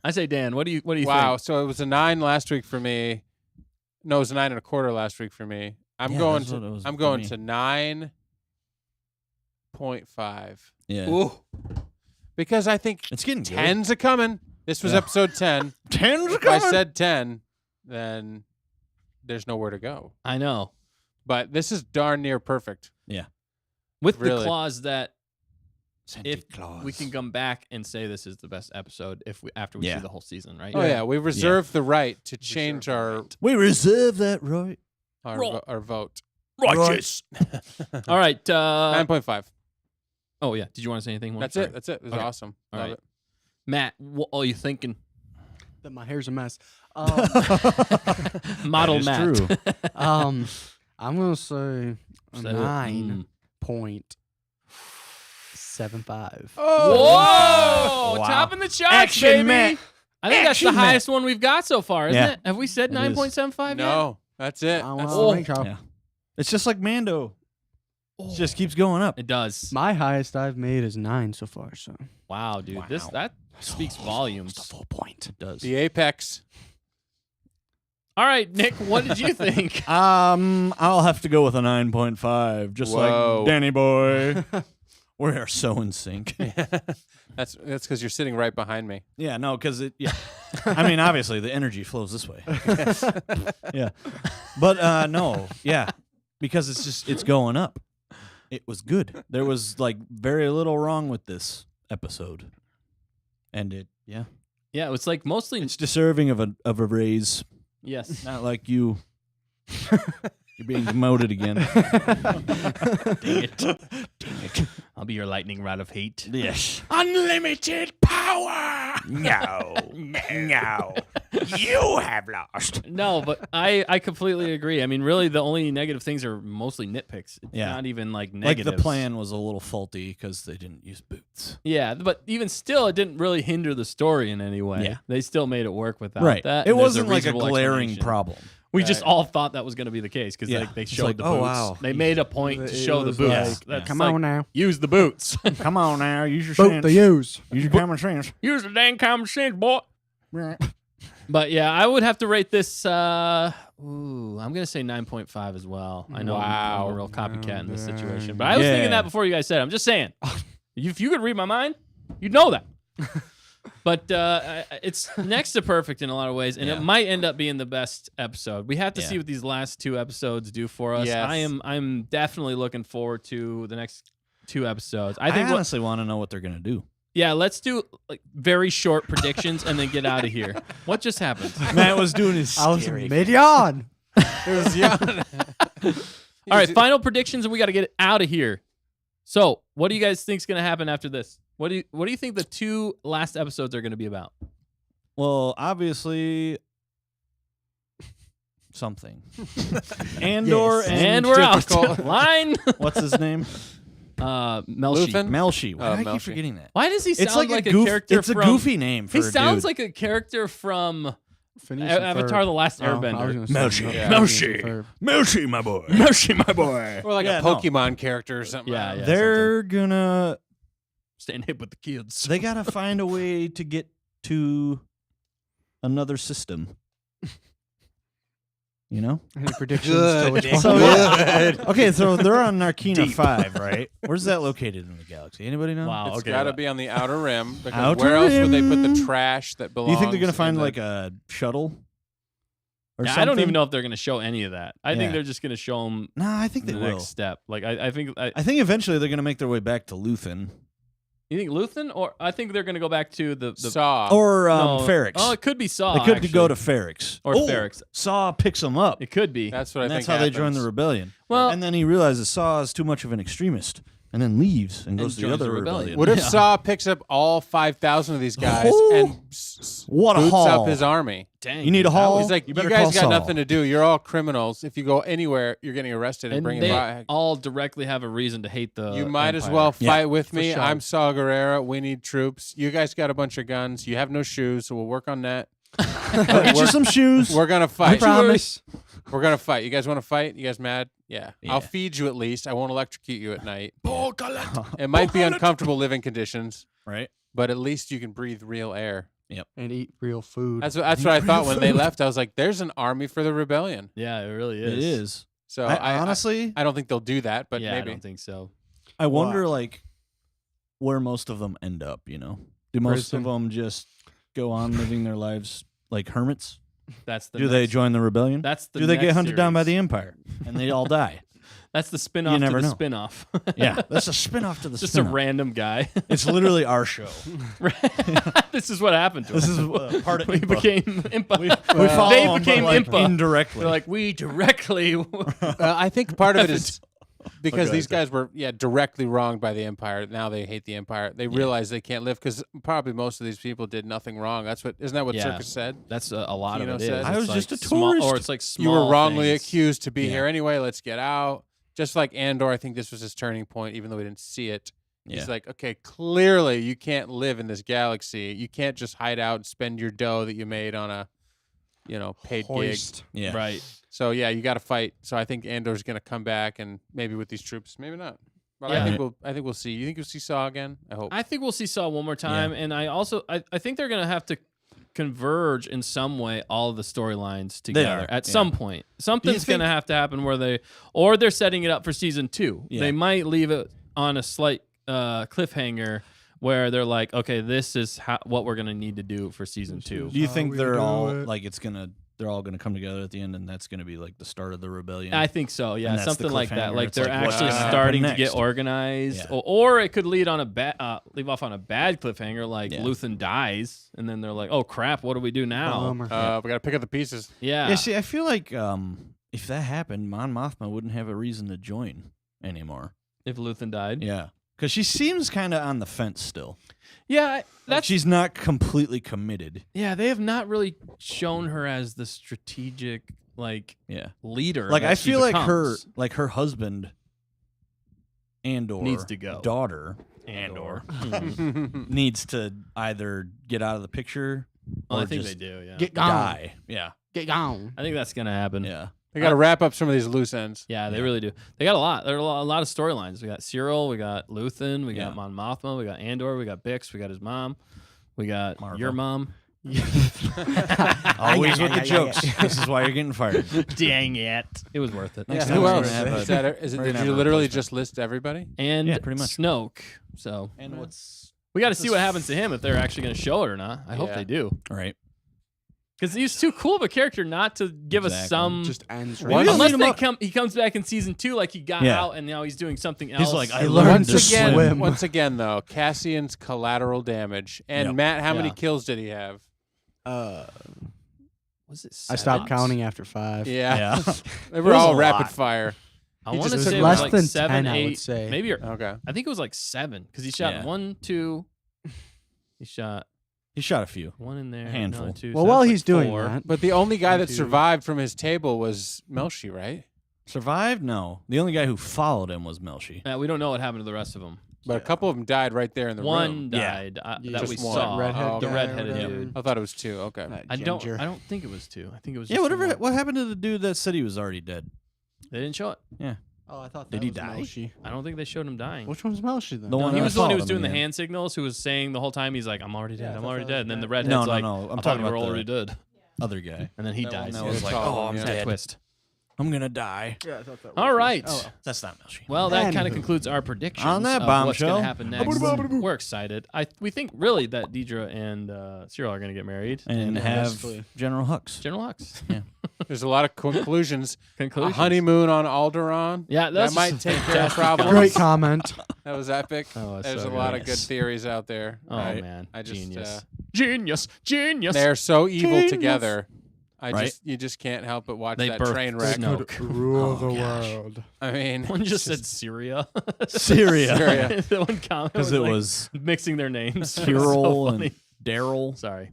B: I say Dan. What do you
D: Wow.
B: think?
D: So it was a 9 last week for me. No, it was a 9.25 last week for me. I'm
A: Yeah,
D: going
A: that's what it was
D: I'm
A: for
D: going
A: me.
D: to 9.5
A: Yeah.
B: Ooh.
D: because I think
A: It's getting good.
D: 10's a coming. This was
A: Yeah.
D: episode 10.
A: 10's
D: If I
A: coming.
D: said 10, then there's nowhere to go.
B: I know.
D: But this is darn near perfect.
B: With the
D: Really.
B: clause that
A: Santa
B: if
A: Claus.
B: we can come back and say this is the best episode after we
A: Yeah.
B: see the whole season, right?
D: Oh yeah, we reserve the right to change our
A: We reserve that right.
D: our vote.
A: Righteous.
B: All right.
D: 9.5.
B: Oh yeah. Did you want to say anything more?
D: That's
B: Sorry.
D: it. That's it. It was
B: Okay.
D: awesome.
B: All
D: Love
B: right.
D: it.
B: Matt, what are you thinking?
E: That my hair's a mess.
B: Model
A: That
B: Matt.
A: is true.
E: I'm gonna say a
B: So,
E: 9.75.
B: Whoa!
A: Wow.
B: Topping the charts,
A: Action,
B: baby.
A: Matt.
B: I think that's the
A: Action, Matt.
B: highest one we've got so far, isn't
A: Yeah.
B: it? Have we said
A: It is.
B: 9.75 yet?
D: No, that's it.
E: I
D: That's
E: wanna make up.
A: Yeah. It's just like Mando. It just keeps going up.
B: It does.
E: My highest I've made is 9 so far. So
B: Wow, dude. This
A: Wow.
B: that speaks volumes.
A: That's the full point. It does.
D: the apex.
B: All right, Nick, what did you think?
A: I'll have to go with a 9.5, just
D: Whoa.
A: like Danny boy. We are so in sync.
D: That's because you're sitting right behind me.
A: Yeah, no, because it. Yeah, I mean, obviously the energy flows this way. Yeah, but no, yeah, because it's going up. It was good. There was like very little wrong with this episode, and
B: Yeah, it was like mostly
A: it's deserving of a raise.
B: yes.
A: Not like you. You're being demoted again.
B: Dang it. Dang it. I'll be your lightning rod of hate.
A: Yes.
F: Unlimited power.
A: No. No. You have lost.
B: No, but I completely agree. I mean, really, the only negative things are mostly nitpicks. It's
A: Yeah.
B: not even like
A: Like
B: negative.
A: the plan was a little faulty because they didn't use boots.
B: Yeah, but even still, it didn't really hinder the story in any way.
A: Yeah.
B: They still made it work without
A: Right.
B: that.
A: It
B: and there's
A: wasn't like a
B: reasonable
A: glaring
B: explanation.
A: problem.
B: We just all thought that was going to be the case because
A: Yeah.
B: like they
A: It's
B: showed
A: like,
B: the
A: oh,
B: boots.
A: wow.
B: They made a point to
E: It
B: show the
E: was
B: boots.
E: like,
B: That's
E: come
B: like,
E: on now.
B: use the boots.
A: Come on now. Use your
E: Boot
A: sense.
E: the use.
A: Use your common sense.
B: use the dang common sense, boy. But yeah, I would have to rate this. I'm gonna say 9.5 as well. I know I'm a real copycat in this situation, but I was thinking that before you guys said it. I'm just saying, if you could read my mind, you'd know that. But it's next to perfect in a lot of ways, and it might end up being the best episode. We have to see what these last 2 episodes do for us.
D: Yes.
B: I'm definitely looking forward to the next 2 episodes.
A: I
B: think
A: honestly want to know what they're gonna do.
B: yeah, let's do like very short predictions and then get out of here. What just happened?
A: Matt was doing his
E: I was
A: scary.
E: mid-yawn.
D: It was young.
B: All right, final predictions, and we got to get out of here. So, what do you guys think is going to happen after this? What do you think the 2 last episodes are going to be about?
A: Well, obviously, something. Andor
E: Yes.
B: And
A: and
B: we're
D: difficult.
B: out. Line.
A: what's his name?
B: Melshi.
D: Luthen?
A: Melshi. Why
D: Oh,
A: do I keep
D: Melshi.
A: forgetting that?
B: Why does he sound
A: It's like,
B: a
A: a
B: character
A: It's
B: from?
A: a goofy name for
B: He
A: a
B: sounds
A: dude.
B: like a character from
E: Phineas and
B: Avatar:
E: Ferb.
B: The Last
E: Oh, I was
B: Airbender.
E: gonna say
A: Melshi.
D: Yeah.
E: Phineas and Ferb.
A: Melshi, my boy.
B: Melshi, my boy.
D: Or like
A: Yeah,
D: a
A: no.
D: Pokemon character or something.
B: Yeah, yeah.
A: They're gonna.
B: Staying hip with the kids.
A: They gotta find a way to get to another system. You know?
E: Any predictions?
D: Good.
E: to which one?
A: So,
D: Good.
A: Okay, so they're on Narkina 5, right? Where's that located in the galaxy? Anybody know?
B: Wow.
D: It's
B: Okay.
D: got to be on the outer rim because
A: Outer
D: where else would they put the
A: rim?
D: trash that
A: Do
D: belongs?
A: you think they're gonna
D: in
A: find
D: the-
A: like a shuttle? Or
B: Yeah,
A: something?
B: I don't even know if they're going to show any of that. I think
A: Yeah.
B: they're just going to show them
A: No, I think
B: the
A: they will.
B: next step. Like I think
A: I think eventually they're gonna make their way back to Luthen
B: you think Luthen, or I think they're going to go back to the
D: Saw.
A: or
B: no,
A: Ferrix.
B: Oh, it could be Saw.
A: They could
B: actually.
A: go to Ferrix
B: Or Ferrix.
A: Saw picks them up.
B: It could be.
D: That's what I
A: And
D: think.
A: that's how they join the
D: happens.
A: rebellion.
B: Well-
A: and then he realizes Saw is too much of an extremist, and then leaves and goes to the
B: joins
A: other
B: the rebellion.
A: rebellion.
D: What if
B: Yeah.
D: Saw picks up all 5,000 of these guys
A: Oh,
D: and
A: what a
D: boots
A: haul.
D: up his army?
B: Dang,
A: You need a
B: dude,
A: haul?
D: He's like,
A: You
D: you,
A: better
D: guys
A: call
D: got
A: Saul."
D: nothing to do. You're all criminals. If you go anywhere, you're getting arrested and
B: And
D: bringing
B: they
D: back.
B: all directly have a reason to hate the.
D: You might as
B: Empire.
D: well
A: Yeah,
D: fight with me.
E: sure.
D: I'm Saw Gerrera. We need troops. You guys got a bunch of guns. You have no shoes, so we'll work on that.
A: Get you some shoes.
D: We're gonna
E: I
D: fight.
E: promise.
D: We're gonna fight. You guys want to fight? You guys mad? Yeah.
A: Yeah.
D: I'll feed you at least. I won't electrocute you at night. It might be uncomfortable living conditions,
A: Right?
D: but at least you can breathe real air.
E: And eat real food.
D: That's what I thought when they left. I was like, "There's an army for the rebellion."
B: Yeah, it really is.
A: It is.
D: So
A: I honestly,
D: I don't think they'll do that, but
B: yeah, I
D: maybe.
B: don't think so.
A: I wonder like where most of them end up. You know, do most
E: Prison.
A: of them just go on living their lives like hermits?
B: That's the.
A: Do they
B: next-
A: join the rebellion?
B: That's the.
A: Do they get
B: next
A: hunted down by the
B: series.
A: Empire and they all die?
B: That's the spin-off to
A: never
B: the
A: know.
B: spin-off.
A: Yeah, that's a spin-off to the
B: Just
A: spin-off.
B: a random guy.
A: It's literally our show.
B: This is what happened to us.
A: This is part of
B: we
A: Impa.
B: became Impa.
A: We follow
B: They
A: them,
B: became
A: but, like,
B: Impa.
A: indirectly.
B: They're like, we directly.
D: I think part of it is because
A: Okay,
D: these guys were directly wronged by the Empire. Now they hate the Empire. They realize they can't live because probably most of these people did nothing wrong. Isn't that what
B: Yeah.
D: Circus said?
B: That's a lot
D: Kino
B: of it.
D: said.
B: Is.
D: I
B: It's
A: was
B: like
A: just a
B: small-
A: tourist.
B: or it's like
D: You were
B: small
D: wrongly
B: things.
D: accused to be
A: Yeah.
D: here anyway. Let's get out. Just like Andor, I think this was his turning point, even though we didn't see it.
A: Yeah.
D: He's like, okay, clearly you can't live in this galaxy. You can't just hide out and spend your dough that you made on a, paid gig.
E: Hoist.
A: Yeah.
B: Right.
D: So yeah, you got to fight. So I think Andor's going to come back, and maybe with these troops, maybe not. But
B: Yeah.
D: I think we'll see. You think you'll see Saw again? I hope.
B: I think we'll see Saw one more time, and I think they're gonna have to converge in some way all of the storylines together
A: are,
B: at
A: yeah.
B: some point. Something's
A: think-
B: gonna have to happen where they're setting it up for season 2.
A: Yeah.
B: They might leave it on a slight cliffhanger where they're like, okay, this is what we're gonna need to do for season 2.
A: Do you
E: How
A: think
E: we
A: they're
E: do
A: all
E: it.
A: like it's gonna they're all going to come together at the end, and that's going to be like the start of the rebellion.
B: I think so. Yeah,
A: And that's the
B: something like that.
A: cliffhanger.
B: Like
A: It's
B: they're
A: like, what's
B: actually
A: gonna happen
B: starting to get
A: next?
B: organized,
A: Yeah.
B: or it could lead on leave off on a bad cliffhanger, like
A: Yeah.
B: Luthen dies, and then they're like, "Oh crap, what do we do now?"
E: Bummer.
D: We got to pick up the pieces.
B: Yeah,
A: Yeah, see, I feel like if that happened, Mon Mothma wouldn't have a reason to join anymore.
B: if Luthen died.
A: Yeah, because she seems kind of on the fence still.
B: Yeah, that's
A: She's not completely committed.
B: yeah. They have not really shown her as the strategic
A: Yeah,
B: leader.
A: like
B: that
A: I
B: she
A: feel
B: becomes.
A: like her husband, Andor
B: Needs to go.
A: daughter
B: Andor.
A: needs to either get out of the picture
B: Well,
A: or
B: I think they
A: just
B: do. Yeah,
E: Get gone.
A: die. Yeah,
E: Get gone.
B: I think that's gonna happen.
A: yeah.
D: They got to wrap up some of these loose ends.
B: Yeah, they really do. They got a lot. There are a lot of storylines. We got Cyril, we got Luthen, we
A: Yeah.
B: got Mon Mothma, we got Andor, we got Bix, we got his mom, we got
A: Marvel.
B: your mom.
A: Always with the jokes. This is why you're getting fired.
B: Dang it! It was worth it.
A: Next
D: Yeah,
A: time
D: who
A: we're
D: else?
A: gonna have
D: Is that it? Is it,
A: we're
D: did
A: gonna
D: you
A: have a
D: literally
A: replacement.
D: just list everybody?
B: And
A: Yeah, pretty much.
B: Snoke. So
A: And what's
B: we got to see what happens to him if they're actually going to show it or not. I hope
D: Yeah.
B: they do,
A: right?
B: because he's too cool of a character not to give us
A: Exactly.
B: some.
E: Just ends
A: Maybe
E: right.
A: they'll
B: Unless
A: lead him up.
B: he comes back in season 2, like he got
A: Yeah.
B: out and now he's doing something else.
A: like, I
E: He
A: learned
E: learned
A: to
E: to
A: swim.
D: Once again, though, Cassian's collateral damage. And
A: Yep.
D: Matt, how many
B: Yeah.
D: kills did he have?
B: Was it
E: I stopped
B: 7?
E: counting after 5.
D: Yeah,
A: Yeah.
D: they were
A: was
D: all
A: a
D: rapid
A: lot.
D: fire.
B: I
E: He
B: want to
E: just
B: say
E: took
B: it
E: less
B: was like
E: than
B: 7,
E: 10, I
B: 8,
E: would say.
B: maybe.
D: Okay.
B: I think it was like 7 because he shot
A: Yeah.
B: 1, 2. He shot
A: He shot a few.
B: 1 in there,
A: Handful.
B: another 2.
E: Well,
B: so
E: while
B: that's
E: he's
B: like
E: doing
B: 4.
E: that,
D: But the only guy
E: One,
D: that
E: two.
D: survived from his table was Melshi, right?
A: Survived? No. The only guy who followed him was Melshi.
B: We don't know what happened to the rest of them.
D: But a couple of them died right there in the
B: One
D: room.
A: Yeah.
B: died
E: Yeah,
B: that we
D: just one.
B: saw.
E: Redhead
D: Oh,
B: the
D: guy or
B: redheaded
E: whatever.
B: dude.
D: I thought it was 2. Okay.
E: that
B: I don't
E: ginger.
B: think it was 2. I think it was
A: Yeah,
B: just
A: whatever.
B: one.
A: What happened to the dude that said he was already dead?
B: They didn't show it.
E: Oh, I thought
A: Did
E: that
A: he
E: was
A: die?
E: Melshi.
B: I don't think they showed him dying.
E: Which one's Melshi then?
A: The one
B: He
A: that
B: was the one who
A: followed
B: was
A: him
B: doing the
A: in
B: hand signals, who was saying the whole time, he's like, I'm already dead,
E: Yeah, I
B: I'm
E: thought
B: already
E: that was
B: dead. And then the
E: Matt.
B: redhead's
A: No,
B: like,
A: no. I'm
B: I thought
A: talking
B: we were
A: about
B: already
A: the
B: dead.
A: other guy.
B: And then he
D: That
B: dies.
D: one
B: He was
D: that
B: like,
D: was
B: oh,
D: tall,
B: I'm
D: yeah.
B: that twist.
A: I'm gonna die.
E: Yeah, I thought that was
B: All right.
E: Oh,
A: That's not Melshi.
B: Well, that kind of
E: Anywho.
B: concludes our predictions
A: On that
B: of what's
A: bombshell.
B: going to happen next. We're excited. We think really that Deidre and Cyril are going to get married
A: And
E: Yeah,
A: have
E: basically.
A: General Hux.
B: General Hux.
D: There's a lot of conclusions. A
B: Conclusions.
D: honeymoon on Alderaan.
B: Yeah,
D: That
B: that's
D: might take care of problems.
E: Great comment.
D: That was epic.
B: Oh,
D: There's
B: so
D: a lot
B: good.
D: of good
A: Yes.
D: theories out there.
B: Oh
D: right?
B: man,
D: I just,
B: genius, genius.
D: They're so evil
E: Genius.
D: together.
A: Right?
D: You just can't help but watch
B: They
D: that
B: birthed
D: train wreck.
B: Snoke.
E: Rule
A: Oh,
E: the
A: gosh.
E: world.
D: I mean,
B: One just said Syria.
A: Syria.
D: Syria.
B: The one comment
A: Because
B: was
A: it
B: like
A: was
B: mixing their names. It was so
A: Kirill
B: funny.
A: and Daryl.
B: Sorry,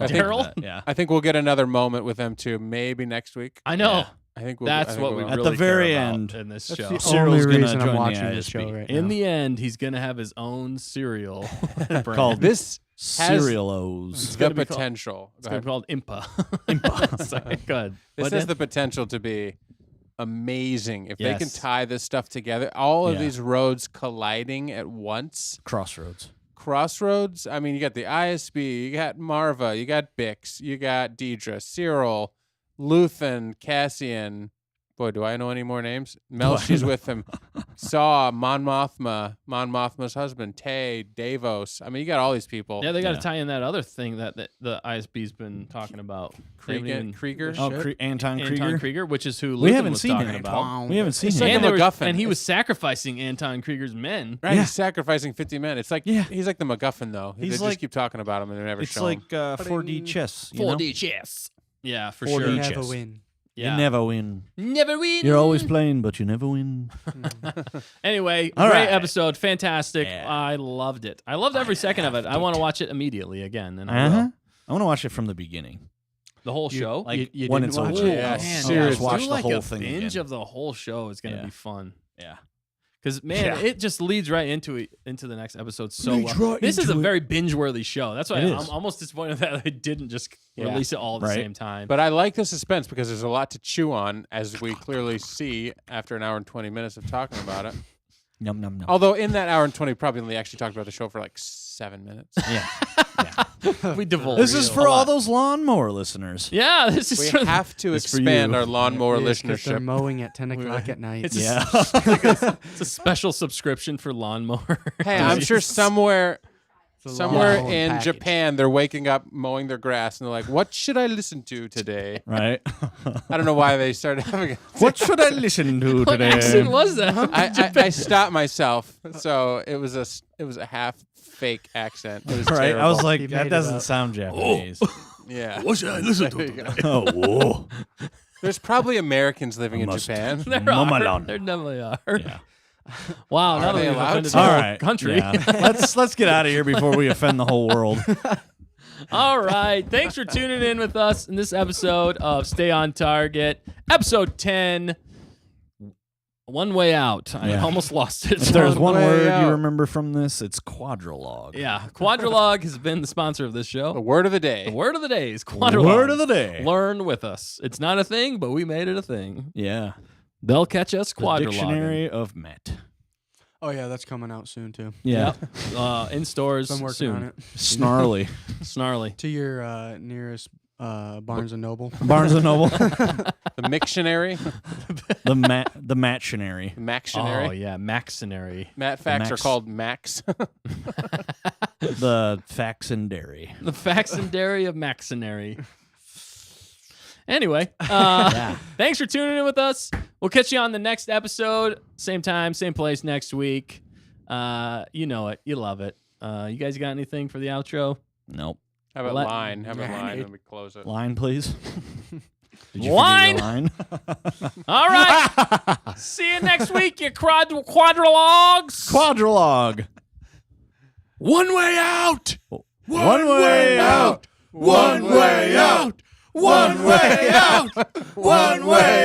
D: I think-
B: Daryl.
A: Yeah.
D: I think we'll get another moment with them too. Maybe next week.
B: I know.
A: Yeah.
D: I think we'll.
B: That's
D: I think
B: what we
D: we'll.
A: At
B: really
A: the very
B: care about
A: end,
B: in this
E: That's
B: show.
E: the
A: Cyril's
E: only
A: gonna
E: reason
A: join
E: I'm
A: the
E: watching this
A: ISB.
E: show right
B: In
E: now.
B: the end, he's gonna have his own cereal brand.
A: Called
D: This
A: Cerealos.
D: the
B: gonna be called-
D: potential.
B: It's gonna be called Impa. Sorry, go ahead.
D: This
B: What,
D: has
B: Dan?
D: the potential to be amazing if they can
B: Yes.
D: tie this stuff together. All of
A: Yeah.
D: these roads colliding at once.
A: Crossroads.
D: Crossroads. I mean, you got the ISB, you got Marva, you got Bix, you got Deidre, Cyril, Luthen, Cassian. Boy, do I know any more names? Melshi's with him. Saw, Mon Mothma, Mon Mothma's husband, Tay, Davos. I mean, you got all these people.
B: Yeah, they got to
A: Yeah.
B: tie in that other thing that the ISB's been talking about. They haven't even-
D: Krieger.
A: Oh,
E: Shit.
A: Anton
B: Anton
A: Krieger.
B: Krieger, which is who
A: We
B: Luthen
A: haven't
B: was
A: seen
B: talking
A: him.
B: about.
A: We haven't seen
D: It's
A: him.
D: like
B: And,
D: a
B: they were-
D: MacGuffin.
B: and he was
D: It's-
B: sacrificing Anton Krieger's men.
D: Right,
A: Yeah.
D: he's sacrificing 50 men. It's like
A: Yeah.
D: he's like the MacGuffin, though. They
A: He's
D: just
A: like-
D: keep talking about him and they never
A: It's
D: show him.
A: like 4D chess. You know?
B: 4D chess. Yeah, for
A: 4D
B: sure.
A: chess.
E: Never win.
B: Yeah.
A: You never win.
B: Never win.
A: You're always playing, but you never win.
B: Anyway,
A: All
B: great
A: right.
B: episode, fantastic.
A: Yeah.
B: I loved it. I loved every second of it. I want to watch it immediately again, and I
A: Uh-huh.
B: will.
A: I want to watch it from the beginning.
B: The whole show.
A: Like
E: you
A: when
E: didn't
A: it's
E: watch
A: over.
E: it?
D: Yeah,
B: man,
D: seriously.
A: Just watch
B: do
A: the
B: like
A: whole
B: a
A: thing
B: binge
A: again.
B: of the whole show is gonna
A: Yeah.
B: be fun.
A: Yeah.
B: Because man,
A: Yeah.
B: it just leads right into the next episode so
A: Leads
B: well.
A: right
B: This is a
A: into it.
B: very binge-worthy show. That's why
A: It
B: I'm
A: is.
B: almost disappointed that they didn't just release it all at the
A: Right.
B: same time.
D: But I like the suspense because there's a lot to chew on, as we clearly see after an hour and 20 minutes of talking about it.
A: Num num num.
D: Although in that hour and 20, probably only actually talked about the show for like 7 minutes.
A: Yeah.
B: we divulge.
A: This is
B: a
A: for all
B: lot.
A: those lawnmower listeners.
B: Yeah, this is
D: We
B: for
D: have to
A: It's for
D: expand
A: you.
D: our lawnmower
E: It is 'cause they're
D: listenership.
E: mowing at 10 o'clock at night.
B: It's
A: Yeah.
B: it's a special subscription for lawnmower.
D: Hey, I'm sure somewhere
E: It's a
D: Somewhere
E: long
D: in
E: package.
D: Japan, they're waking up, mowing their grass, and they're like, "What should I listen to today?"
A: Right?
D: I don't know why they started having.
A: What should I listen to
B: What
A: today?
B: accent was that?
D: I stopped myself, so it was a half fake accent. It was
A: Right?
D: terrible.
A: I was like,
E: He
A: that
E: made it
A: doesn't
E: up.
A: sound Japanese.
D: yeah.
A: What should I listen
D: There you go.
A: Oh, whoa.
D: There's probably Americans living in
A: Must-
D: Japan.
B: There
A: Mama
B: are.
A: Lon.
B: There definitely are.
A: Yeah.
B: Wow.
D: Are
B: Now that
D: they
B: we've
D: allowed
B: offended
D: to?
B: the
A: All
B: whole
A: right.
B: country.
A: Yeah. Let's get out of here before we offend the whole world.
B: All right. Thanks for tuning in with us in this episode of Stay on Target, episode 10. One way out. I
A: Yeah.
B: almost lost it.
A: If there's one
D: way
A: word
D: out.
A: you remember from this, it's quadrilogue.
B: Yeah. Quadrilogue has been the sponsor of this
D: The
B: show.
D: word of the day.
B: The word of the day is quadrilogue.
A: Word of the day.
B: Learn with us. It's not a thing, but we made it a thing.
A: Yeah.
B: They'll catch us
A: The
B: quadrilogue.
A: Dictionary of Met.
E: Oh yeah, that's coming out soon too.
A: Yeah.
B: In stores
E: Been working
B: soon.
E: on it.
A: Snarly.
B: Snarly.
E: To your nearest Barnes and Noble.
A: Barnes and Noble.
D: The Mictionary.
A: the Mattionary.
D: The Mactionary.
B: Oh, yeah. Maxonary.
D: Matt facts are
A: Max.
D: called Max.
A: The Faxendary.
B: The facts and dairy of Maxonary. Anyway,
A: Yeah.
B: thanks for tuning in with us. We'll catch you on the next episode. Same time, same place next week. You know it. You love it. You guys got anything for the outro?
A: Nope.
D: Have a
B: Let-
D: line. Have a line and we close it.
A: Line, please. Did you
B: Line?
A: forget your line?
B: All right. See you next week, you quadrilogues.
A: Quadrilogue.
D: One way out.
A: One way out.
D: One way out. One way out. One way.